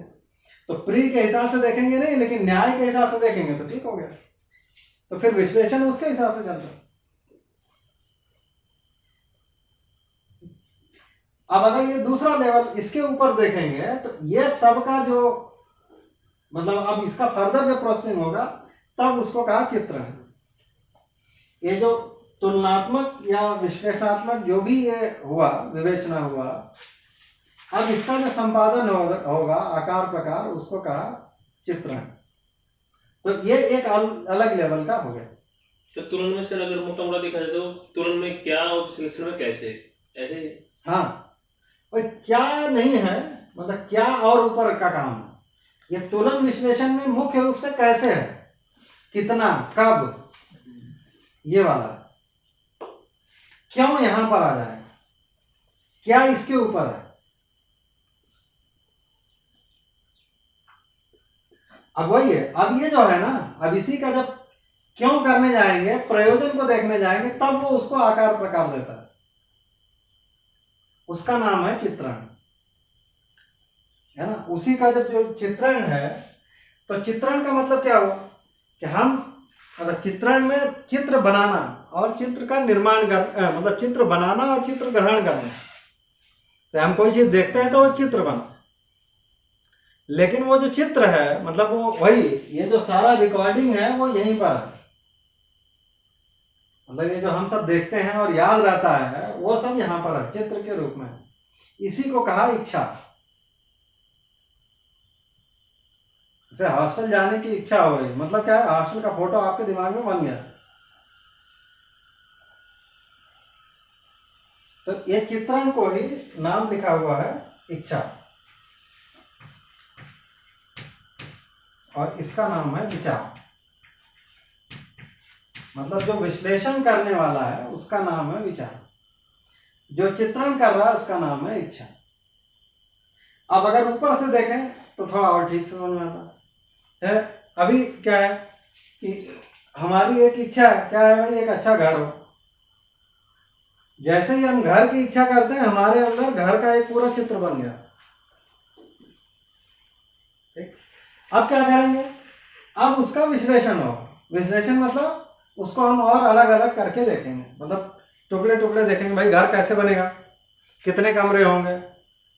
तो प्रिय के हिसाब से देखेंगे नहीं, लेकिन न्याय के हिसाब से देखेंगे तो ठीक हो गया। तो फिर विश्लेषण उसके हिसाब से चलता है। अब अगर ये दूसरा लेवल इसके ऊपर देखेंगे तो ये सब का जो मतलब अब इसका फर्दर जो प्रोसेसिंग होगा तब उसको कहा चित्रण। ये जो तुलनात्मक या विश्लेषणात्मक जो भी ये हुआ, विवेचना हुआ, अब इसका जो संपादन होगा आकार प्रकार, उसको कहा चित्रण। तो ये एक अलग लेवल का हो गया। तो तुलन में सर अगर मोटा मोटा देखा जाए तो तुलन में क्या और विश्लेषण में कैसे, ऐसे? हाँ, और क्या नहीं है, मतलब क्या और ऊपर का काम है। ये तुलन विश्लेषण में मुख्य रूप से कैसे है, कितना, कब, ये वाला, क्यों यहां पर आ जाए, क्या इसके ऊपर है। अब वही है, अब ये जो है ना, अब इसी का जब क्यों करने जाएंगे, प्रयोजन को देखने जाएंगे, तब वो उसको आकार प्रकार देता है। उसका नाम है चित्रण, है ना। उसी का जब जो चित्रण है, तो चित्रण का मतलब क्या हुआ कि हम मतलब चित्रण में चित्र बनाना और चित्र का निर्माण कर, मतलब चित्र बनाना और चित्र ग्रहण करना। तो हम कोई चीज देखते हैं तो वो चित्र बना, लेकिन वो जो चित्र है मतलब वो वही, ये जो सारा रिकॉर्डिंग है वो यहीं पर है। मतलब ये जो हम सब देखते हैं और याद रहता है वो सब यहाँ पर है चित्र के रूप में। इसी को कहा इच्छा। जैसे हॉस्टल जाने की इच्छा हो रही, मतलब क्या है, हॉस्टल का फोटो आपके दिमाग में बन गया, तो ये चित्रण को ही नाम लिखा हुआ है इच्छा, और इसका नाम है विचार। मतलब जो विश्लेषण करने वाला है उसका नाम है विचार, जो चित्रण कर रहा है उसका नाम है इच्छा। अब अगर ऊपर से देखें तो थोड़ा और ठीक समझ में आता है। अभी क्या है कि हमारी एक इच्छा है, क्या है भाई, एक अच्छा घर हो। जैसे ही हम घर की इच्छा करते हैं हमारे अंदर घर का एक पूरा चित्र बन गया। अब क्या करेंगे, अब उसका विश्लेषण हो। विश्लेषण मतलब उसको हम और अलग अलग करके देखेंगे, मतलब टुकड़े टुकड़े देखेंगे, भाई घर कैसे बनेगा, कितने कमरे होंगे,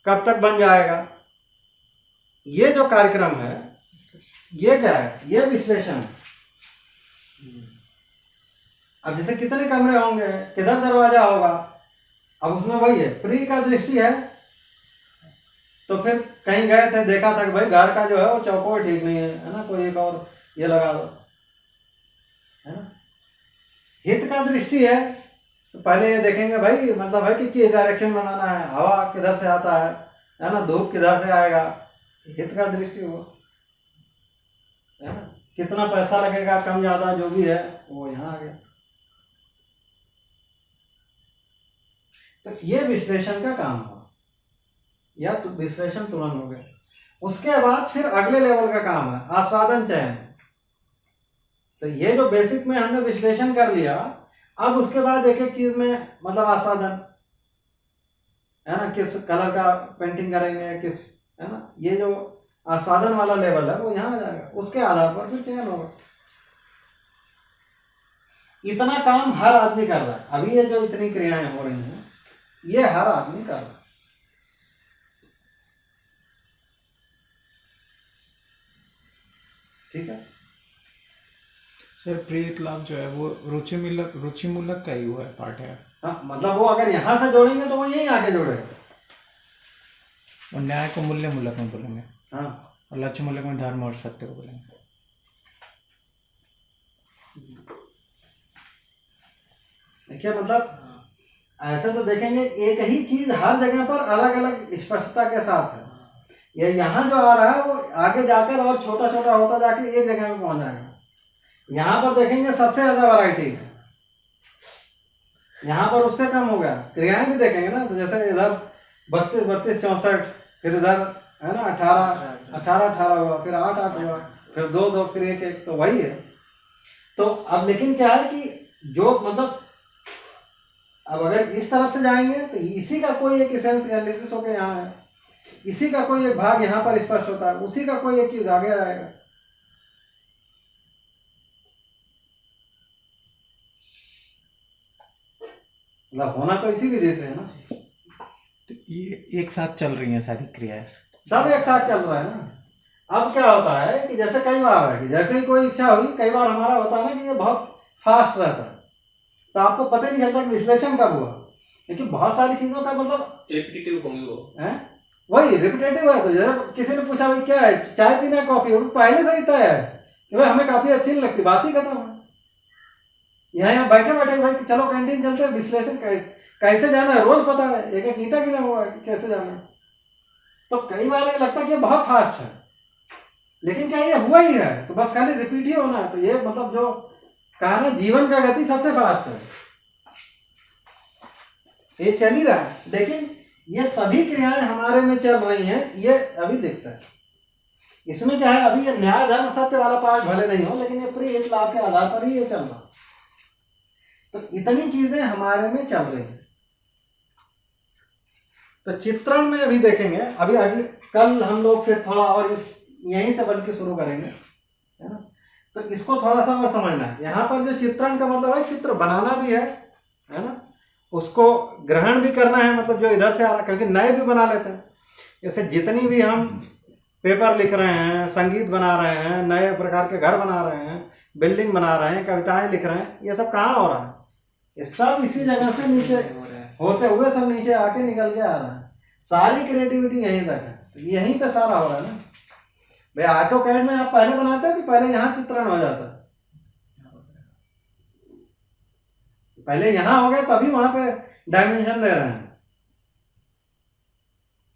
कब तक बन जाएगा। ये जो कार्यक्रम है ये क्या है, ये विश्लेषण। अब जैसे कितने कमरे होंगे, किधर दरवाजा होगा, अब उसमें वही है, प्री का दृष्टि है। तो फिर कहीं गए थे, देखा था कि भाई घर का जो है वो चौकोर ठीक नहीं है ना, कोई एक और ये लगा दो, है ना। हित का दृष्टि है, तो पहले ये देखेंगे भाई, मतलब है कि किस डायरेक्शन बनाना है, हवा किधर से आता है ना, धूप किधर से आएगा, हित का दृष्टि हो, है ना। कितना पैसा लगेगा, कम ज्यादा जो भी है वो यहाँ आ गया। तो ये विश्लेषण का काम हुआ, या तो विश्लेषण तुलन हो गया। उसके बाद फिर अगले लेवल का काम है आस्वादन चयन। तो ये जो बेसिक में हमने विश्लेषण कर लिया, अब उसके बाद एक एक चीज में मतलब आस्वादन, है ना, किस कलर का पेंटिंग करेंगे, किस, है ना, ये जो आस्वादन वाला लेवल है वो यहाँ आ जाएगा। उसके आधार पर फिर चयन होगा। इतना काम हर आदमी कर रहा है। अभी ये जो इतनी क्रियाएं हो रही हैं ये हर आदमी कर रहा है। ठीक है सर, प्रेत लाभ जो है वो रुचि मूलक का ही हुआ है, पार्ट है। हाँ, मतलब वो अगर यहाँ से जोड़ेंगे तो वो यहीं आके जोड़ेगा। और न्याय को मूल्य मूलक में बोलेंगे, हाँ, और लक्ष्य मूलक में धर्म और सत्य को बोलेंगे। देखिए मतलब ऐसे तो देखेंगे एक ही चीज हर जगह पर अलग अलग स्पष्टता के साथ है। ये यहाँ जो आ रहा है वो आगे जाकर और छोटा छोटा होता जाके एक जगह में पहुंच जाएगा। यहाँ पर देखेंगे सबसे ज्यादा वैरायटी है, यहाँ पर उससे कम हो गया। क्रियाएं भी देखेंगे ना, तो जैसे इधर 32 32 64, फिर इधर है ना 18 18 18 हुआ, फिर 8 8 हुआ, फिर 2 2, फिर 1 1, तो वही है। तो अब लेकिन क्या है कि जो मतलब अब अगर इस तरफ से जाएंगे तो इसी का कोई एक एसेंस एनालिसिस होकर यहाँ है, इसी का कोई एक भाग यहाँ पर स्पष्ट होता है, उसी का कोई एक चीज आगे आएगा। मतलब होना तो इसी विधि से है ना, तो ये एक साथ चल रही हैं सारी क्रियाएं। सब एक साथ चल रहा है ना। अब क्या होता है कि जैसे कई बार है कि जैसे ही कोई इच्छा हुई, कई बार हमारा होता है ना कि ये बहुत फास्ट रहता है, तो आपको पता ही नहीं चलता कि विश्लेषण कब हुआ, क्योंकि बहुत सारी चीजों का मतलब रिपीटेटिव होंगे वो है, वही रिपीटेटिव है। तो जैसे किसी ने पूछा भाई क्या है, चाय पीना है कॉफी, वो पहले से ही तय है कि भाई हमें काफी अच्छी नहीं लगती, बात ही खत्म है। यहाँ बैठे बैठे भाई चलो कैंटीन चलते हैं, विश्लेषण कैसे जाना है रोज पता है, एक एक ईंटा गिना हुआ है कि कैसे जाना है। तो कई बार ये लगता है कि ये बहुत फास्ट है, लेकिन क्या ये हुआ ही है, तो बस खाली रिपीट ही होना है। तो ये मतलब जो कहा ना, जीवन का गति सबसे फास्ट है, ये चल ही रहा है। लेकिन ये सभी क्रियाएं हमारे में चल रही हैं, ये अभी दिखता है। इसमें क्या है, अभी ये न्याय धर्म सत्य वाला पार्ट भले नहीं हो, लेकिन ये प्रिय हित लाभ के आधार पर ही ये चल रहा है। तो इतनी चीजें हमारे में चल रही हैं। तो चित्रण में अभी देखेंगे, अभी अगले कल हम लोग फिर थोड़ा और इस यहीं से बल्कि शुरू करेंगे, है ना। तो इसको थोड़ा सा और समझना है। यहाँ पर जो चित्रण का मतलब है, चित्र बनाना भी है ना, उसको ग्रहण भी करना है, मतलब जो इधर से आ रहा, क्योंकि नए भी बना लेते हैं। जैसे जितनी भी हम पेपर लिख रहे हैं, संगीत बना रहे हैं, नए प्रकार के घर बना रहे हैं, बिल्डिंग बना रहे हैं, कविताएं लिख रहे हैं, ये सब कहाँ हो रहा है, ये सब इसी जगह से नीचे होते हुए सब नीचे आके निकल के आ रहा है। सारी क्रिएटिविटी यहीं तक है, तो यहीं पे सारा हो रहा है ना भाई। ऑटो कैड में आप पहले बनाते हो कि पहले यहाँ चित्रण हो जाता है? पहले यहाँ हो गया तभी वहां पे डायमेंशन दे रहे हैं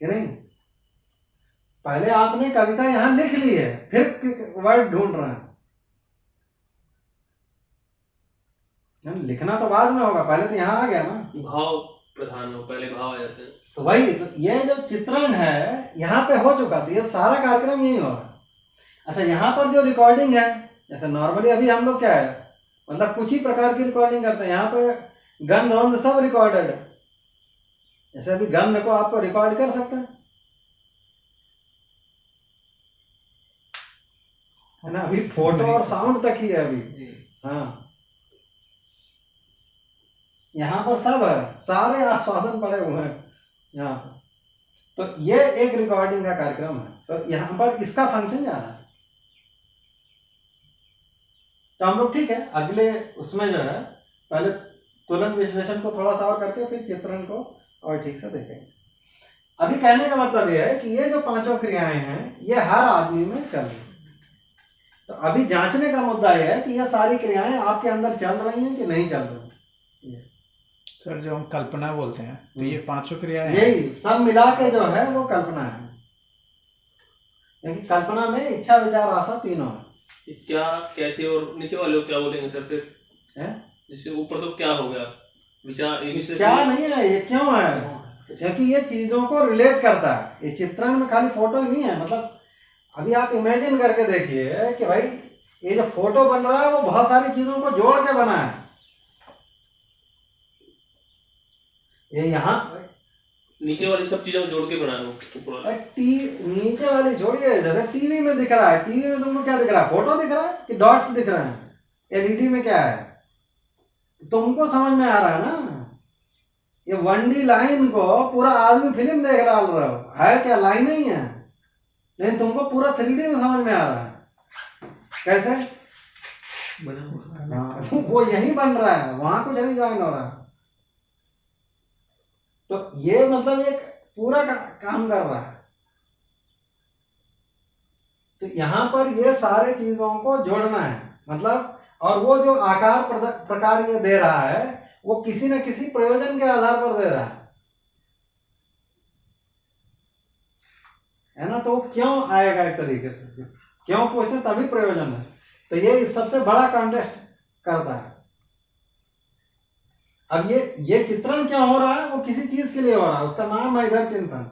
कि नहीं। पहले आपने कविता यहाँ लिख ली है, फिर वर्ड ढूंढ रहे हैं। लिखना तो बाद में होगा, पहले तो यहाँ आ गया ना। भाव प्रधान हो, पहले भाव आ जाते हैं। तो वही तो ये जो चित्रण है यहाँ पे हो चुका, तो ये सारा कार्यक्रम यही हो रहा है। अच्छा, यहाँ पर जो रिकॉर्डिंग है, जैसे नॉर्मली अभी हम लोग क्या है, मतलब कुछ ही प्रकार की रिकॉर्डिंग करते हैं। यहाँ पे गंध वंध सब रिकॉर्डेड है। जैसे अभी गंध को आपको रिकॉर्ड कर सकते हैं, है ना। अभी फोटो और साउंड तक ही है अभी। हाँ, यहाँ पर सब है, सारे आस्वादन पड़े हुए हैं यहाँ पर। तो ये एक रिकॉर्डिंग का कार्यक्रम है, तो यहाँ पर इसका फंक्शन जा रहा है। तो हम लोग ठीक है, अगले उसमें जो है पहले तुलन विश्लेषण को थोड़ा सा और करके फिर चित्रण को और ठीक से देखेंगे। अभी कहने का मतलब ये है कि ये जो पांचों क्रियाएं हैं ये हर आदमी में चल रही है। तो अभी जांचने का मुद्दा यह है कि ये सारी क्रियाएं आपके अंदर चल रही हैं कि नहीं चल रही। सर, जो हम कल्पना बोलते हैं, तो ये पांचों क्रियाएं यही सब मिला के जो है वो कल्पना है, क्योंकि कल्पना में इच्छा विचार आशा तीनों है। क्या, कैसे और नीचे वाले को क्या बोलेंगे सर फिर? है जिससे ऊपर तो क्या हो गया, विचार क्या नहीं है, ये क्यों है, क्योंकि ये चीजों को रिलेट करता है। ये चित्रण में खाली फोटो ही नहीं है। मतलब अभी आप इमेजिन करके देखिए कि भाई ये जो फोटो बन रहा है वो बहुत सारी चीजों को जोड़ के बना है। ये यहाँ नीचे वाली सब चीजों को जोड़ के बना लो ऊपर। नीचे वाली छोड़िए, जैसे टीवी में दिख रहा है, टीवी में तुमको क्या दिख रहा है, फोटो दिख रहा है कि डॉट्स दिख रहे हैं। एलईडी में क्या है तुमको समझ में आ रहा है ना। ये 1D लाइन को पूरा आदमी फिल्म देख डाल रहे हो, है क्या लाइन ही है, लेकिन तुमको पूरा 3D में समझ में आ रहा है। कैसे बना हुआ? हाँ, वो यही बन रहा है, वहां कुछ नहीं ज्वाइन हो रहा है। तो ये मतलब एक पूरा काम कर रहा है। तो यहाँ पर ये सारे चीजों को जोड़ना है, मतलब और वो जो आकार प्रकार ये दे रहा है वो किसी न किसी प्रयोजन के आधार पर दे रहा है ना। तो वो क्यों आएगा, एक तरीके से क्यों पूछे तभी प्रयोजन है। तो ये सबसे बड़ा कॉन्टेस्ट करता है। अब ये चित्रण क्या हो रहा है, वो किसी चीज के लिए हो रहा है, उसका नाम है इधर चिंतन।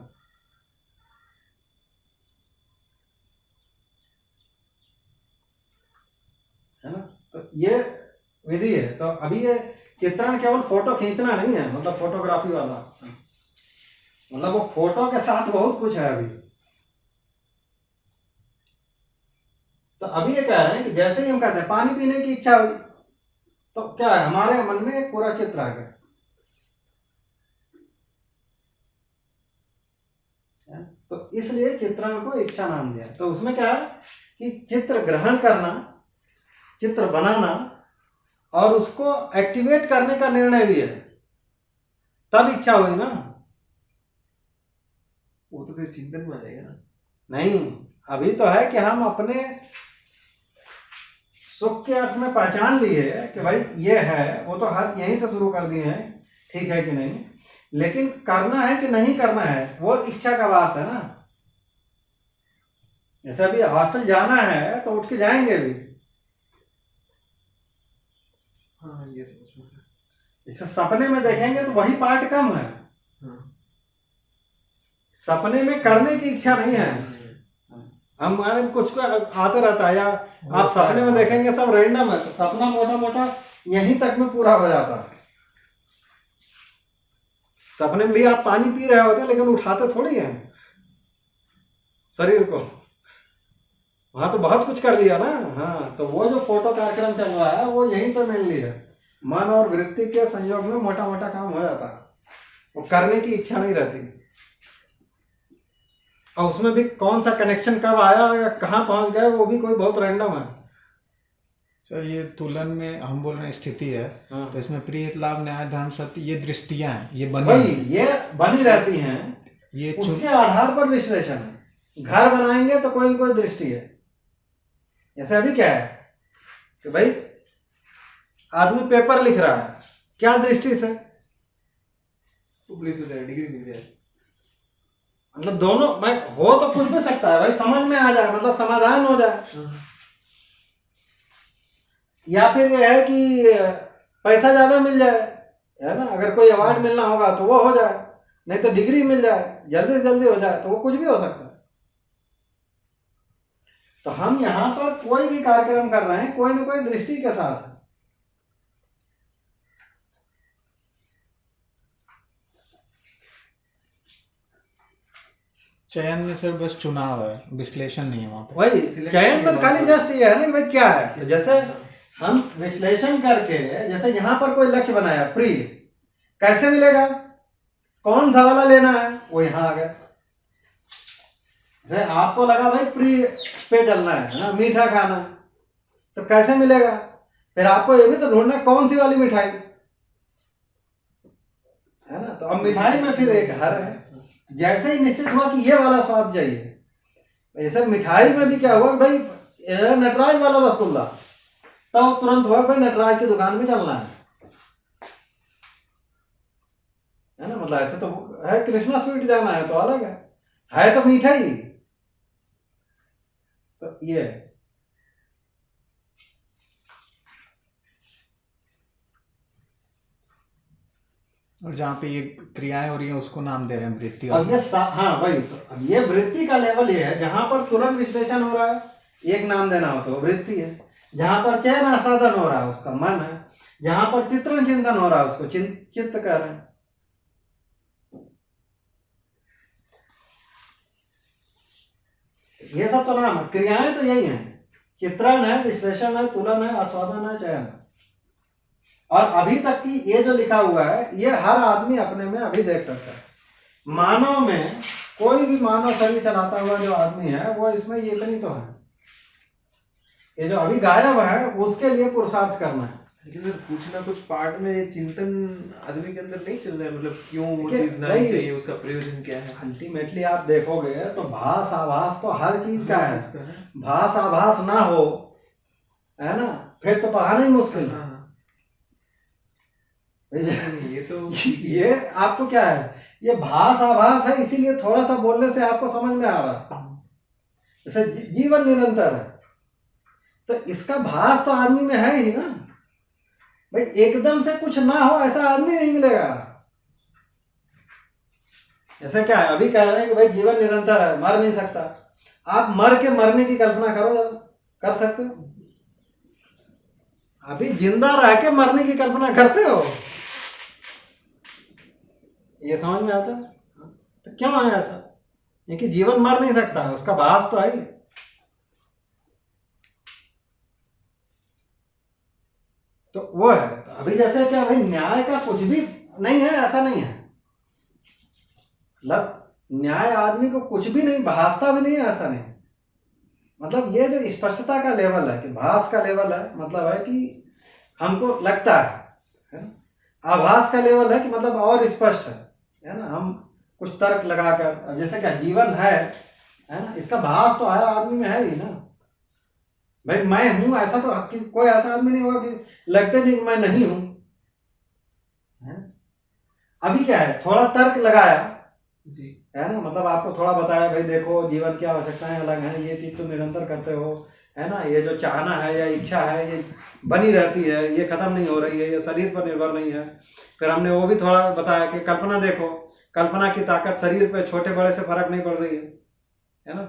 है ना? तो ये विधि है। तो अभी ये चित्रण केवल फोटो खींचना नहीं है, मतलब फोटोग्राफी वाला, मतलब वो फोटो के साथ बहुत कुछ है अभी। तो अभी ये कह रहे हैं कि जैसे ही हम कहते हैं पानी पीने की इच्छा हुई, तो क्या है, हमारे मन में एक पूरा चित्र आ गया। तो इसलिए चित्रण को इच्छा नाम दिया। तो उसमें क्या है कि चित्र ग्रहण करना, चित्र बनाना और उसको एक्टिवेट करने का निर्णय भी है, तब इच्छा हुई ना। वो तो फिर चिंतन में आ जाएगा ना। नहीं, अभी तो है कि हम अपने सुख के अर्थ में पहचान लिए कि भाई ये है, वो तो हर यहीं से शुरू कर दिए हैं, ठीक है कि नहीं, लेकिन करना है कि नहीं करना है, वो इच्छा का बात है ना। जैसे अभी हॉस्टल जाना है तो उठ के जाएंगे भी। हाँ, ये समझ में आया। जैसे सपने में देखेंगे तो वही पार्ट कम है, हाँ, सपने में करने की इच्छा नहीं है। हमारे कुछ को आते रहता है, या आप सपने में देखेंगे सब रैंडम है, तो सपना मोटा मोटा यहीं तक में पूरा हो जाता है। सपने में भी आप पानी पी रहे होते हैं, लेकिन उठाते थोड़ी हैं शरीर को, वहां तो बहुत कुछ कर लिया ना। हाँ, तो वो जो फोटो कार्यक्रम चल रहा है वो यहीं पर मिल लिया, मन और वृत्ति के संयोग में मोटा मोटा काम हो जाता है, वो करने की इच्छा नहीं रहती। और उसमें भी कौन सा कनेक्शन कब आया या कहाँ पहुंच गए, वो भी कोई बहुत रैंडम है। सर ये तुलन में हम बोल रहे हैं स्थिति है, हाँ। तो इसमें प्रिय लाभ न्याय धर्म सत्य ये दृष्टियां हैं, ये बनी वही हैं। ये बनी रहती हैं, ये उसके आधार पर विश्लेषण है। घर बनाएंगे तो कोई न कोई दृष्टि है। जैसे अभी क्या है कि भाई आदमी पेपर लिख रहा है, क्या दृष्टि से, पुलिस हो जाए, डिग्री मिल जाए, मतलब दोनों मैं हो तो कुछ भी सकता है भाई, समझ में आ जाए, मतलब समाधान हो जाए, या फिर ये है कि पैसा ज्यादा मिल जाए, है ना, अगर कोई अवार्ड मिलना होगा तो वो हो जाए, नहीं तो डिग्री मिल जाए, जल्दी से जल्दी हो जाए, तो वो कुछ भी हो सकता है। तो हम यहाँ पर कोई भी कार्यक्रम कर रहे हैं, कोई ना कोई दृष्टि के साथ है। चयन में सर बस चुनाव है, विश्लेषण नहीं है वहां पे। वही चयन में खाली जस्ट ये है ना कि भाई क्या है, तो जैसे हम विश्लेषण करके, जैसे यहाँ पर कोई लक्ष्य बनाया प्रिय, कैसे मिलेगा, कौन सा वाला लेना है, वो यहाँ आ गया। जैसे आपको लगा भाई प्रिय पे चलना है ना, मीठा खाना है, तो कैसे मिलेगा, फिर आपको ये भी तो ढूंढना कौन सी वाली मिठाई, है ना। तो अब मिठाई में फिर एक हर है, जैसे ही निश्चित हुआ कि ये वाला स्वाद चाहिए, ऐसे मिठाई में भी क्या हुआ भाई नटराज वाला रसगुल्ला, तो तुरंत हुआ भाई नटराज की दुकान में चलना है ना। मतलब ऐसे तो है, कृष्णा स्वीट जाना है तो अलग है तो मीठा ही। तो ये और जहाँ पे ये क्रियाएं हो रही हैं उसको नाम दे रहे हैं वृत्ति। अब ये हाँ वही, तो अब ये वृत्ति का लेवल ये है, जहां पर तुरंत विश्लेषण हो रहा है एक नाम देना हो तो वृत्ति है, जहां पर चयन आस्वादन हो रहा है उसका मन है, जहां पर चित्रण चिंतन हो रहा है उसको चित्त कह रहे हैं। ये सब तो नाम है, क्रियाएं तो यही हैं, चित्रण है, विश्लेषण है, तुलन है, आस्वादन है, चयन है। और अभी तक की ये जो लिखा हुआ है ये हर आदमी अपने में अभी देख सकता है। मानव में कोई भी मानव शरीर चलाता हुआ जो आदमी है वो इसमें ये इतनी तो है, ये जो अभी गायब है उसके लिए पुरुषार्थ करना है। लेकिन सर कुछ ना कुछ पार्ट में ये चिंतन आदमी के अंदर नहीं चल रहा है, मतलब क्यों वो देखिए, चीज लानी चाहिए, उसका प्रयोजन क्या है। अल्टीमेटली आप देखोगे तो भास आभास तो हर चीज का है, इसका है। भास आभास ना हो, है ना, फिर तो पढ़ाना ही मुश्किल है। हाँ, ये ये तो ये आपको क्या है, ये भास आभास है, इसीलिए थोड़ा सा बोलने से आपको समझ में आ रहा है। जैसे जीवन निरंतर है, तो इसका भास तो आदमी में है ही ना, भाई एकदम से कुछ ना हो ऐसा आदमी नहीं मिलेगा। जैसे क्या है, अभी कह रहे हैं कि भाई जीवन निरंतर है, मर नहीं सकता। आप मर के मरने की कल्पना करो जरा, कर सकते हो? अभी जिंदा रह के मरने की कल्पना करते हो? ये समझ में आता है? तो क्यों है ऐसा? ये कि जीवन मर नहीं सकता, उसका भास तो है ही। तो वो है। तो अभी जैसे क्या भाई, न्याय का कुछ भी नहीं है, ऐसा नहीं है। मतलब न्याय आदमी को कुछ भी नहीं भासता भी नहीं है, ऐसा नहीं। मतलब ये जो स्पष्टता का लेवल है कि भास का लेवल है, मतलब है कि हमको लगता है ना? आभास का लेवल है कि मतलब और स्पष्ट है ना? हम कुछ तर्क लगाकर, जैसे क्या जीवन है ना, इसका भास तो हर आदमी में है ही ना। भाई मैं हूं ऐसा तो कोई ऐसा आदमी नहीं होगा कि लगते नहीं कि मैं नहीं हूं। अभी क्या है, थोड़ा तर्क लगाया जी है ना, मतलब आपको थोड़ा बताया भाई देखो जीवन की आवश्यकताएं अलग हैं, ये चीज तुम निरंतर करते हो है ना, ये जो चाहना है या इच्छा है ये बनी रहती है, ये खत्म नहीं हो रही है, ये शरीर पर निर्भर नहीं है। फिर हमने वो भी थोड़ा बताया कि कल्पना देखो, कल्पना की ताकत शरीर पे छोटे बड़े से फर्क नहीं पड़ रही है ना।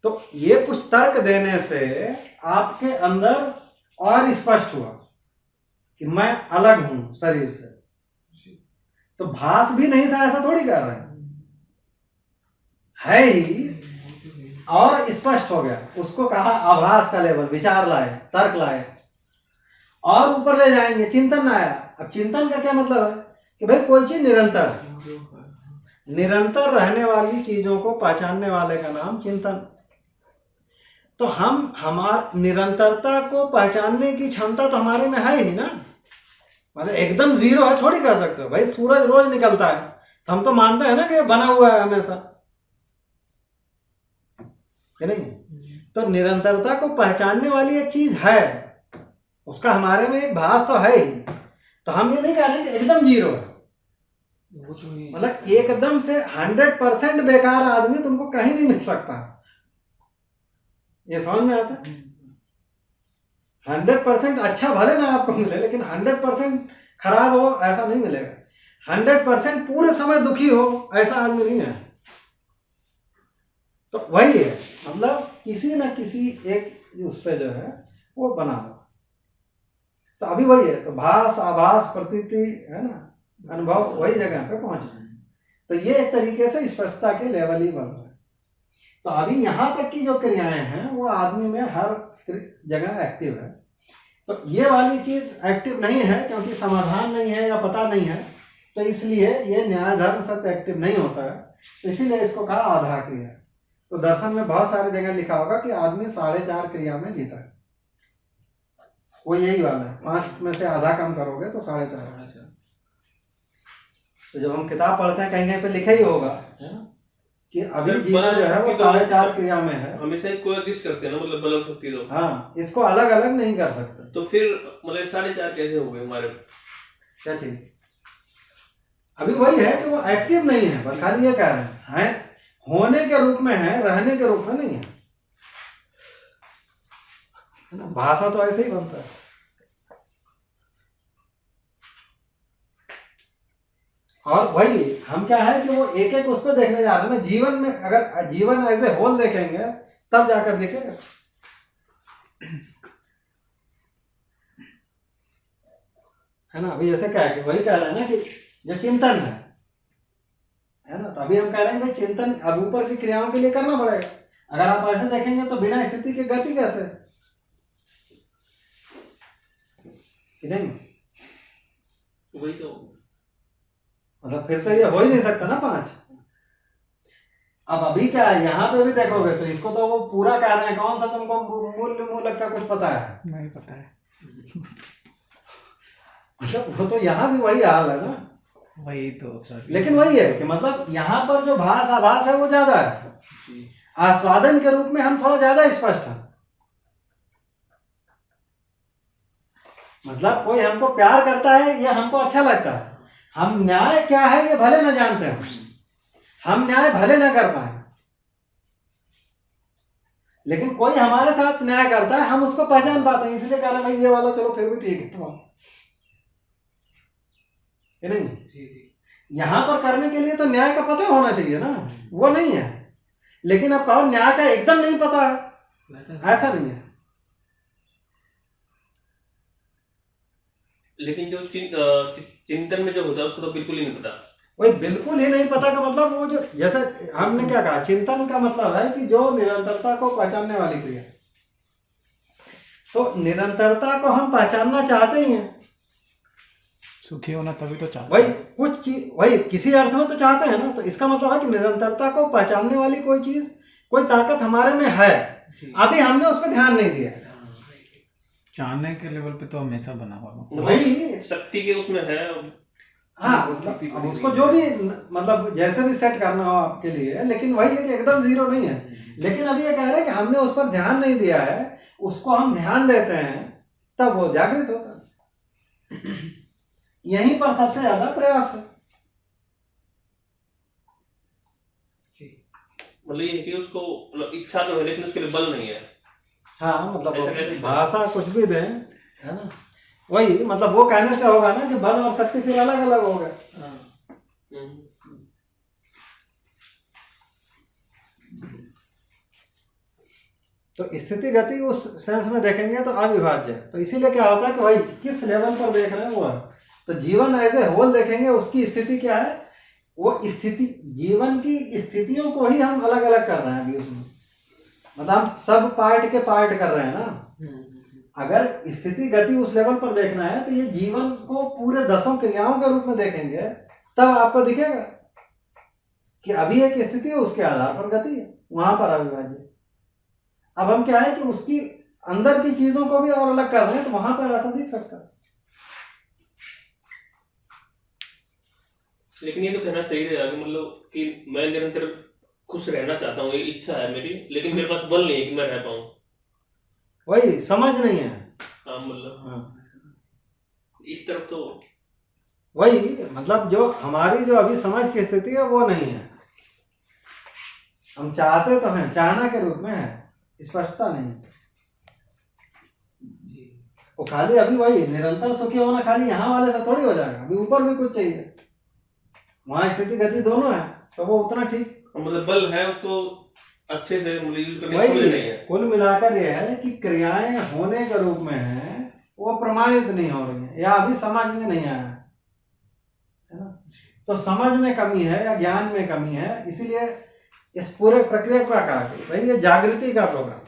तो ये कुछ तर्क देने से आपके अंदर और स्पष्ट हुआ कि मैं अलग हूं शरीर से। तो भास भी नहीं था ऐसा थोड़ी कर रहे हैं, है ही, और स्पष्ट हो गया। उसको कहा आभास का लेवल, विचार लाए, तर्क लाए, और ऊपर ले जाएंगे, चिंतन आया। अब चिंतन का क्या मतलब है कि भाई कोई चीज निरंतर है, निरंतर रहने वाली चीजों को पहचानने वाले का नाम चिंतन। तो हम हमार निरंतरता को पहचानने की क्षमता तो हमारे में है ही ना। मतलब एकदम जीरो है थोड़ी कह सकते हो। भाई सूरज रोज निकलता है तो हम तो मानते हैं ना कि बना हुआ है हमेशा, है नहीं? तो निरंतरता को पहचानने वाली एक चीज है, उसका हमारे में एक भास तो है ही। तो हम ये नहीं कह रहे कि एकदम जीरो है, मतलब एकदम से 100% बेकार आदमी तुमको कहीं नहीं मिल सकता। ये समझ में आता है? 100% अच्छा भले ना आपको मिले, लेकिन 100% खराब हो ऐसा नहीं मिलेगा। 100% पूरे समय दुखी हो ऐसा आदमी नहीं है। तो वही है, मतलब किसी न किसी एक उस पे जो है वो बना हुआ। तो अभी वही है, तो भास आभास प्रतीति है ना, अनुभव वही जगह पे पहुंच रहे हैं। तो ये एक तरीके से स्पष्टता के लेवल ही बन रहा है। तो अभी यहां तक की जो क्रियाएं हैं वो आदमी में हर जगह एक्टिव है। तो ये वाली चीज एक्टिव नहीं है क्योंकि समाधान नहीं है या पता नहीं है, तो इसलिए ये न्याय धर्म सत्य एक्टिव नहीं होता है। इसीलिए इसको कहा आधा क्रिया। तो दर्शन में बहुत सारी जगह लिखा होगा कि आदमी 4.5 क्रिया में जीता है, वो यही वाला है। 5 में से आधा कम करोगे तो 4.5। तो जब हम किताब पढ़ते हैं कहीं पे लिखा ही होगा है ना कि अभी जीवन जो है वो 4.5 क्रिया में है। हमेशा एक कोएग्जिस्ट करते हैं ना, मतलब बल और शक्ति दो। हाँ, इसको अलग अलग नहीं कर सकते। तो फिर मतलब 4.5 कैसे हो गए हमारे? क्या चीज? अभी वही है कि वो एक्टिव नहीं है, बस खाली ये कह रहे हैं होने के रूप में है, रहने के रूप में नहीं है ना। भाषा तो ऐसे ही बनता है। और वही हम क्या है कि वो एक एक उसको देखने जा रहे हैं ना। जीवन में अगर जीवन एज ए होल देखेंगे तब जाकर देखेंगे है ना। अभी जैसे क्या है कि वही कह रहे हैं ना कि जो चिंतन है ना, तो अभी हम कह रहे हैं भाई चिंतन अब ऊपर की क्रियाओं के लिए करना पड़ेगा। अगर आप ऐसे देखेंगे तो बिना स्थिति की गति कैसे, कि नहीं? वही तो, मतलब फिर से ये हो ही नहीं सकता ना 5। अब अभी क्या है, यहाँ पे भी देखोगे तो इसको तो वो पूरा कह रहे हैं। कौन सा तुमको मूल्य मूलक का कुछ पता है? नहीं पता है। मतलब वो तो यहाँ भी वही हाल है ना। वही तो सर, लेकिन वही है कि मतलब यहाँ पर जो भास आभास है वो ज्यादा है, आस्वादन के रूप में हम थोड़ा ज्यादा स्पष्ट हैं। मतलब कोई हमको प्यार करता है, ये हमको अच्छा लगता है। हम न्याय क्या है ये भले न जानते हैं, हम न्याय भले न कर पाए, लेकिन कोई हमारे साथ न्याय करता है, हम उसको पहचान पाते हैं, इसलिए कह रहे हैं भाई ये वाला चलो फिर भी ठीक है तुम्हारा, है नहीं। जी जी यहाँ पर करने के लिए तो न्याय का पता होना चाहिए ना, वो नहीं है। लेकिन अब कहो न्याय का एकदम नहीं पता है, वैसा ऐसा नहीं है। लेकिन जो चिंतन में जो होता है उसको तो बिल्कुल ही नहीं पता। वही बिल्कुल ही नहीं पता का मतलब वो जो, जैसे हमने क्या कहा, चिंतन का मतलब है कि जो निरंतरता को पहचानने वाली क्रिया। तो निरंतरता को हम पहचानना चाहते ही हैं, सुखी होना तभी तो चाहते वही हैं। कुछ चीज, वही किसी अर्थ में तो चाहते हैं ना। तो इसका मतलब है कि निरंतरता को पहचानने वाली कोई चीज, कोई ताकत हमारे में है, जी अभी हमने उस पर ध्यान नहीं दिया। चाहने के लेवल पे तो हमेशा बना हुआ है। वही शक्ति के उसमें है। हाँ, अब उसको जो भी मतलब जैसे भी सेट करना हो आपके लिए, लेकिन वही है कि एकदम जीरो नहीं है। लेकिन अभी ये कह रहे हैं कि हमने उस पर ध्यान नहीं दिया है, उसको हम ध्यान देते हैं तब वो जागृत होता है। यहीं पर सबसे ज्यादा प्रयास है। मतलब ये है कि उसको मतलब इच्छा तो है लेकिन उसके लिए बल नहीं है। हाँ, मतलब ऐसा कैसे? भाषा कुछ भी दें, है ना, वही मतलब वो कहने से होगा ना कि बल और शक्ति फिर अलग अलग हो गए। हम्म। तो स्थिति गति उस सेंस में देखेंगे तो अविभाज्य है। तो इसीलिए क्या होता है कि भाई किस लेवल पर देख रहे हैं वो है। तो जीवन एज ए होल देखेंगे, उसकी स्थिति क्या है, वो स्थिति, जीवन की स्थितियों को ही हम अलग अलग कर रहे हैं अभी उसमें। मतलब हम सब पार्ट के पार्ट कर रहे हैं ना। अगर स्थिति गति उस लेवल पर देखना है तो ये जीवन को पूरे 10 क्रियाओं के रूप में देखेंगे, तब आपको दिखेगा कि अभी एक स्थिति है, उसके आधार पर गति है, वहां पर अविभाज्य। अब हम क्या है कि उसकी अंदर की चीजों को भी और अलग कर रहे हैं, तो वहां पर ऐसा दिख सकता है। लेकिन ये तो कहना सही रहेगा कि मतलब कि मैं निरंतर खुश रहना चाहता हूँ, ये इच्छा है मेरी, लेकिन मेरे पास बल नहीं है कि मैं रह पाऊँ। वही समझ नहीं है। हाँ मतलब हाँ, इस तरफ तो वही मतलब जो हमारी जो अभी समझ की स्थिति है वो नहीं है। हम चाहते तो हैं, चाहना के रूप में है, स्पष्टता नहीं है। वो खाली अभी वही निरंतर सुखी होना खाली यहाँ वाले से थोड़ी हो जाएगा, अभी ऊपर भी कुछ चाहिए। वहां स्थिति गति दोनों है, तो वो उतना ठीक। मतलब बल है उसको अच्छे से मतलब यूज करने की समझ नहीं वही है। कुल मिलाकर ये है कि क्रियाएं होने के रूप में है, वो प्रमाणित नहीं हो रही है या अभी समझ में नहीं आया है ना। तो समझ में कमी है या ज्ञान में कमी है, इसीलिए इस पूरे प्रक्रिया को कहा कि भाई ये जागृति का प्रोग्राम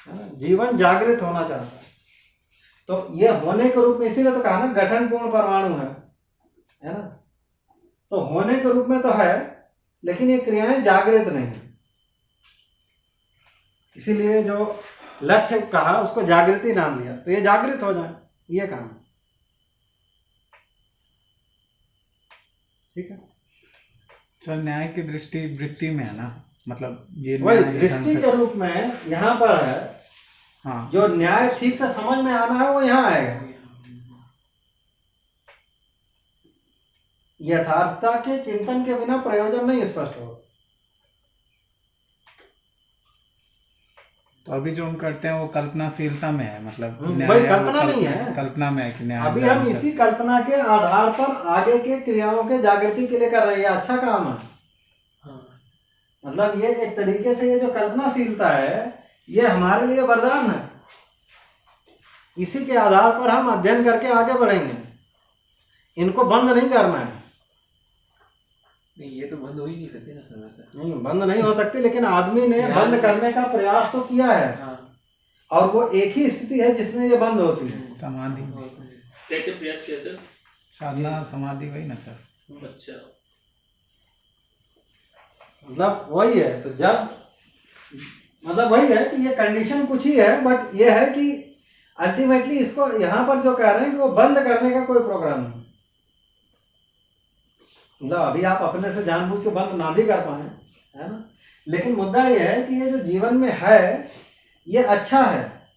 है ना, जीवन जागृत होना चाहता है। तो ये होने के रूप में इसीलिए तो कहा ना गठन पूर्ण परमाणु है ना। तो होने के रूप में तो है, लेकिन ये क्रियाएं जागृत नहीं है, इसीलिए जो लक्ष्य कहा उसको जागृति नाम दिया। तो ये जागृत हो जाए, ये काम। ठीक है, सर न्याय की दृष्टि वृत्ति में है ना, मतलब ये वही न्याय ढंग दृष्टि से- के रूप में यहाँ पर है। हाँ, जो न्याय ठीक से समझ में आना है वो यहाँ आएगा। यथार्थता के चिंतन के बिना प्रयोजन नहीं स्पष्ट हो। तो अभी जो हम करते हैं वो कल्पनाशीलता में है, मतलब वही कल्पना नहीं है। कल्पना में है कि न्याय अभी हम इसी कल्पना के आधार पर आगे के क्रियाओं के जागृति के लिए कर रहे हैं, ये अच्छा काम है। मतलब ये एक तरीके से ये जो कल्पनाशीलता है ये हमारे लिए वरदान है। इसी के आधार पर हम अध्ययन करके आगे बढ़ेंगे, इनको बंद नहीं करना है। नहीं, ये तो बंद हो ही नहीं सकती ना सर वैसे। नहीं, बंद नहीं हो सकती, लेकिन आदमी ने बंद करने का प्रयास तो किया है। हाँ, और वो एक ही स्थिति है जिसमें ये बंद होती है। समाधि, कैसे प्रयास किया सर? साधना समाधि वही ना सर। अच्छा, मतलब वही है। तो जब मतलब वही है कि ये कंडीशन कुछ ही है, बट ये है कि अल्टीमेटली इसको यहाँ पर जो कह रहे हैं कि वो बंद करने का कोई प्रोग्राम नहीं। मतलब अभी आप अपने से जानबूझ के बंद ना भी कर पाए, है ना, लेकिन मुद्दा ये है कि ये जो जीवन में है ये अच्छा है,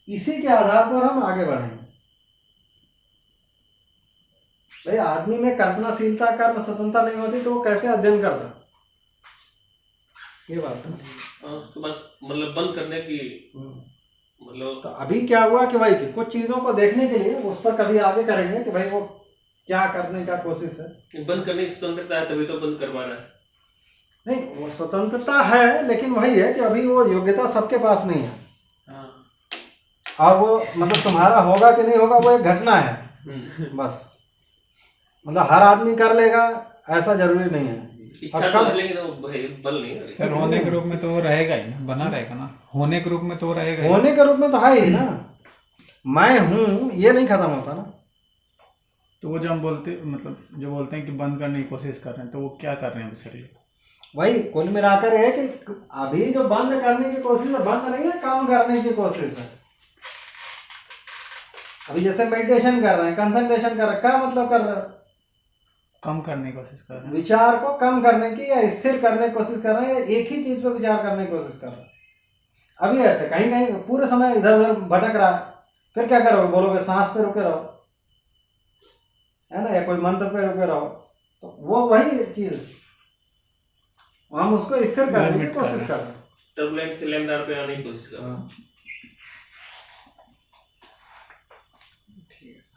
इसी के आधार पर हम आगे बढ़ेंगे। भाई आदमी में कल्पनाशीलता, कर्म स्वतंत्रता नहीं होती तो वो कैसे अध्ययन करता, ये बात है। उसके पास मतलब बंद करने की मतलब तो अभी क्या हुआ कि भाई कुछ चीजों को देखने के लिए उस पर कभी आगे करेंगे कि भाई वो क्या करने का कोशिश है। बंद करने की स्वतंत्रता है तभी तो बंद करवा रहा है। नहीं, वो स्वतंत्रता है, लेकिन वही है कि अभी वो योग्यता सबके पास नहीं है। और वो मतलब तुम्हारा होगा कि नहीं होगा वो एक घटना है बस। मतलब हर आदमी कर लेगा ऐसा जरूरी नहीं है। इच्छा तो है लेकिन वो बल नहीं है। सर होने के रूप में तो वो रहेगा ही ना, बना रहेगा ना, होने के रूप में तो वो रहेगा ही। होने के रूप में तो है ही ना, मैं हूँ ये नहीं खत्म होता ना। तो वो जो हम बोलते मतलब जो बोलते हैं कि बंद करने की कोशिश कर रहे हैं, तो वो क्या कर रहे हैं बेसिकली? वही कुल मिलाकर है कि अभी जो बंद करने की कोशिश है, बंद नहीं है, काम करने की कोशिश है। अभी जैसे मेडिटेशन कर रहे हैं, कंसंट्रेशन कर रहे हैं, क्या मतलब कर रहे हैं? कम करने की कोशिश कर रहे हैं। विचार को कम करने की या स्थिर करने की कोशिश कर रहे हैं, एक ही चीज पर विचार करने की कोशिश कर रहे हैं। अभी ऐसे कहीं कहीं पूरे समय इधर उधर भटक रहा है, फिर क्या करोगे? बोलोगे सांस पे रुके रहो, है ना, या कोई मंत्र पे रुके रहो, तो वो वही चीज हम उसको स्थिर करने की कोशिश कर रहे हैं। टर्बुलेंट से लेमदार पे आने की कोशिश कर रहे हैं।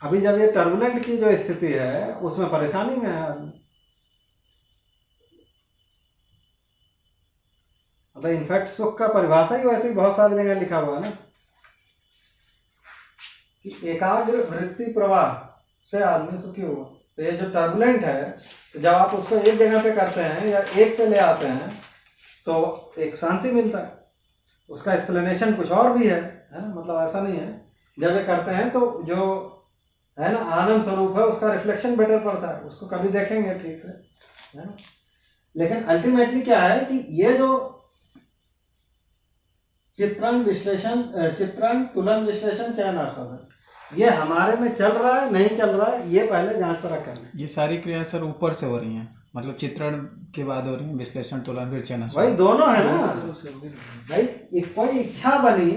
अभी जब ये टर्बुलेंट की जो स्थिति है उसमें परेशानी में है आदमी। मतलब इनफैक्ट सुख का परिभाषा ही वैसे ही बहुत सारी जगह लिखा हुआ है ना कि एकाग्र वृत्ति प्रवाह से आदमी सुखी हुआ। तो ये जो टर्बुलेंट है, तो जब आप उसको एक जगह पे करते हैं या एक पे ले आते हैं तो एक शांति मिलता है। उसका एक्सप्लेनेशन कुछ और भी है ना, मतलब ऐसा नहीं है। जब ये करते हैं तो जो है ना आनंद स्वरूप है उसका रिफ्लेक्शन बेटर पड़ता है, उसको कभी देखेंगे ठीक से, है ना। लेकिन अल्टीमेटली क्या है कि ये जो चित्रण तुलन विश्लेषण चयन आस्वादन, ये हमारे में चल रहा है नहीं चल रहा है, ये पहले जांच परख करना है। ये सारी क्रियाएं सर ऊपर से हो रही हैं, मतलब चित्रण के बाद हो रही हैं, विश्लेषण तुलन फिर चयन। भाई दोनों है ना भाई, कोई इच्छा बनी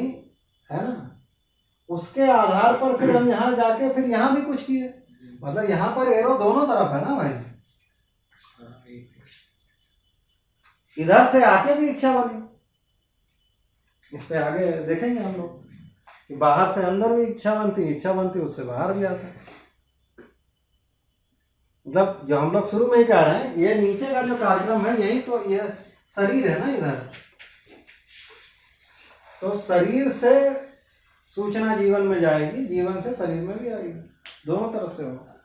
है ना, उसके आधार पर फिर हम यहाँ जाके फिर यहाँ भी कुछ किए, मतलब यहाँ पर एरो दोनों तरफ है ना भाई। इधर से आके भी इच्छा बनी, इस पे आगे देखेंगे हम लोग कि बाहर से अंदर भी इच्छा बनती उससे बाहर भी आता है। मतलब जो हम लोग शुरू में ही कह रहे हैं, ये नीचे का जो कार्यक्रम है यही तो, ये शरीर है ना इधर, तो शरीर से सूचना जीवन में जाएगी, जीवन से शरीर में भी आएगी, दोनों तरफ से होगा।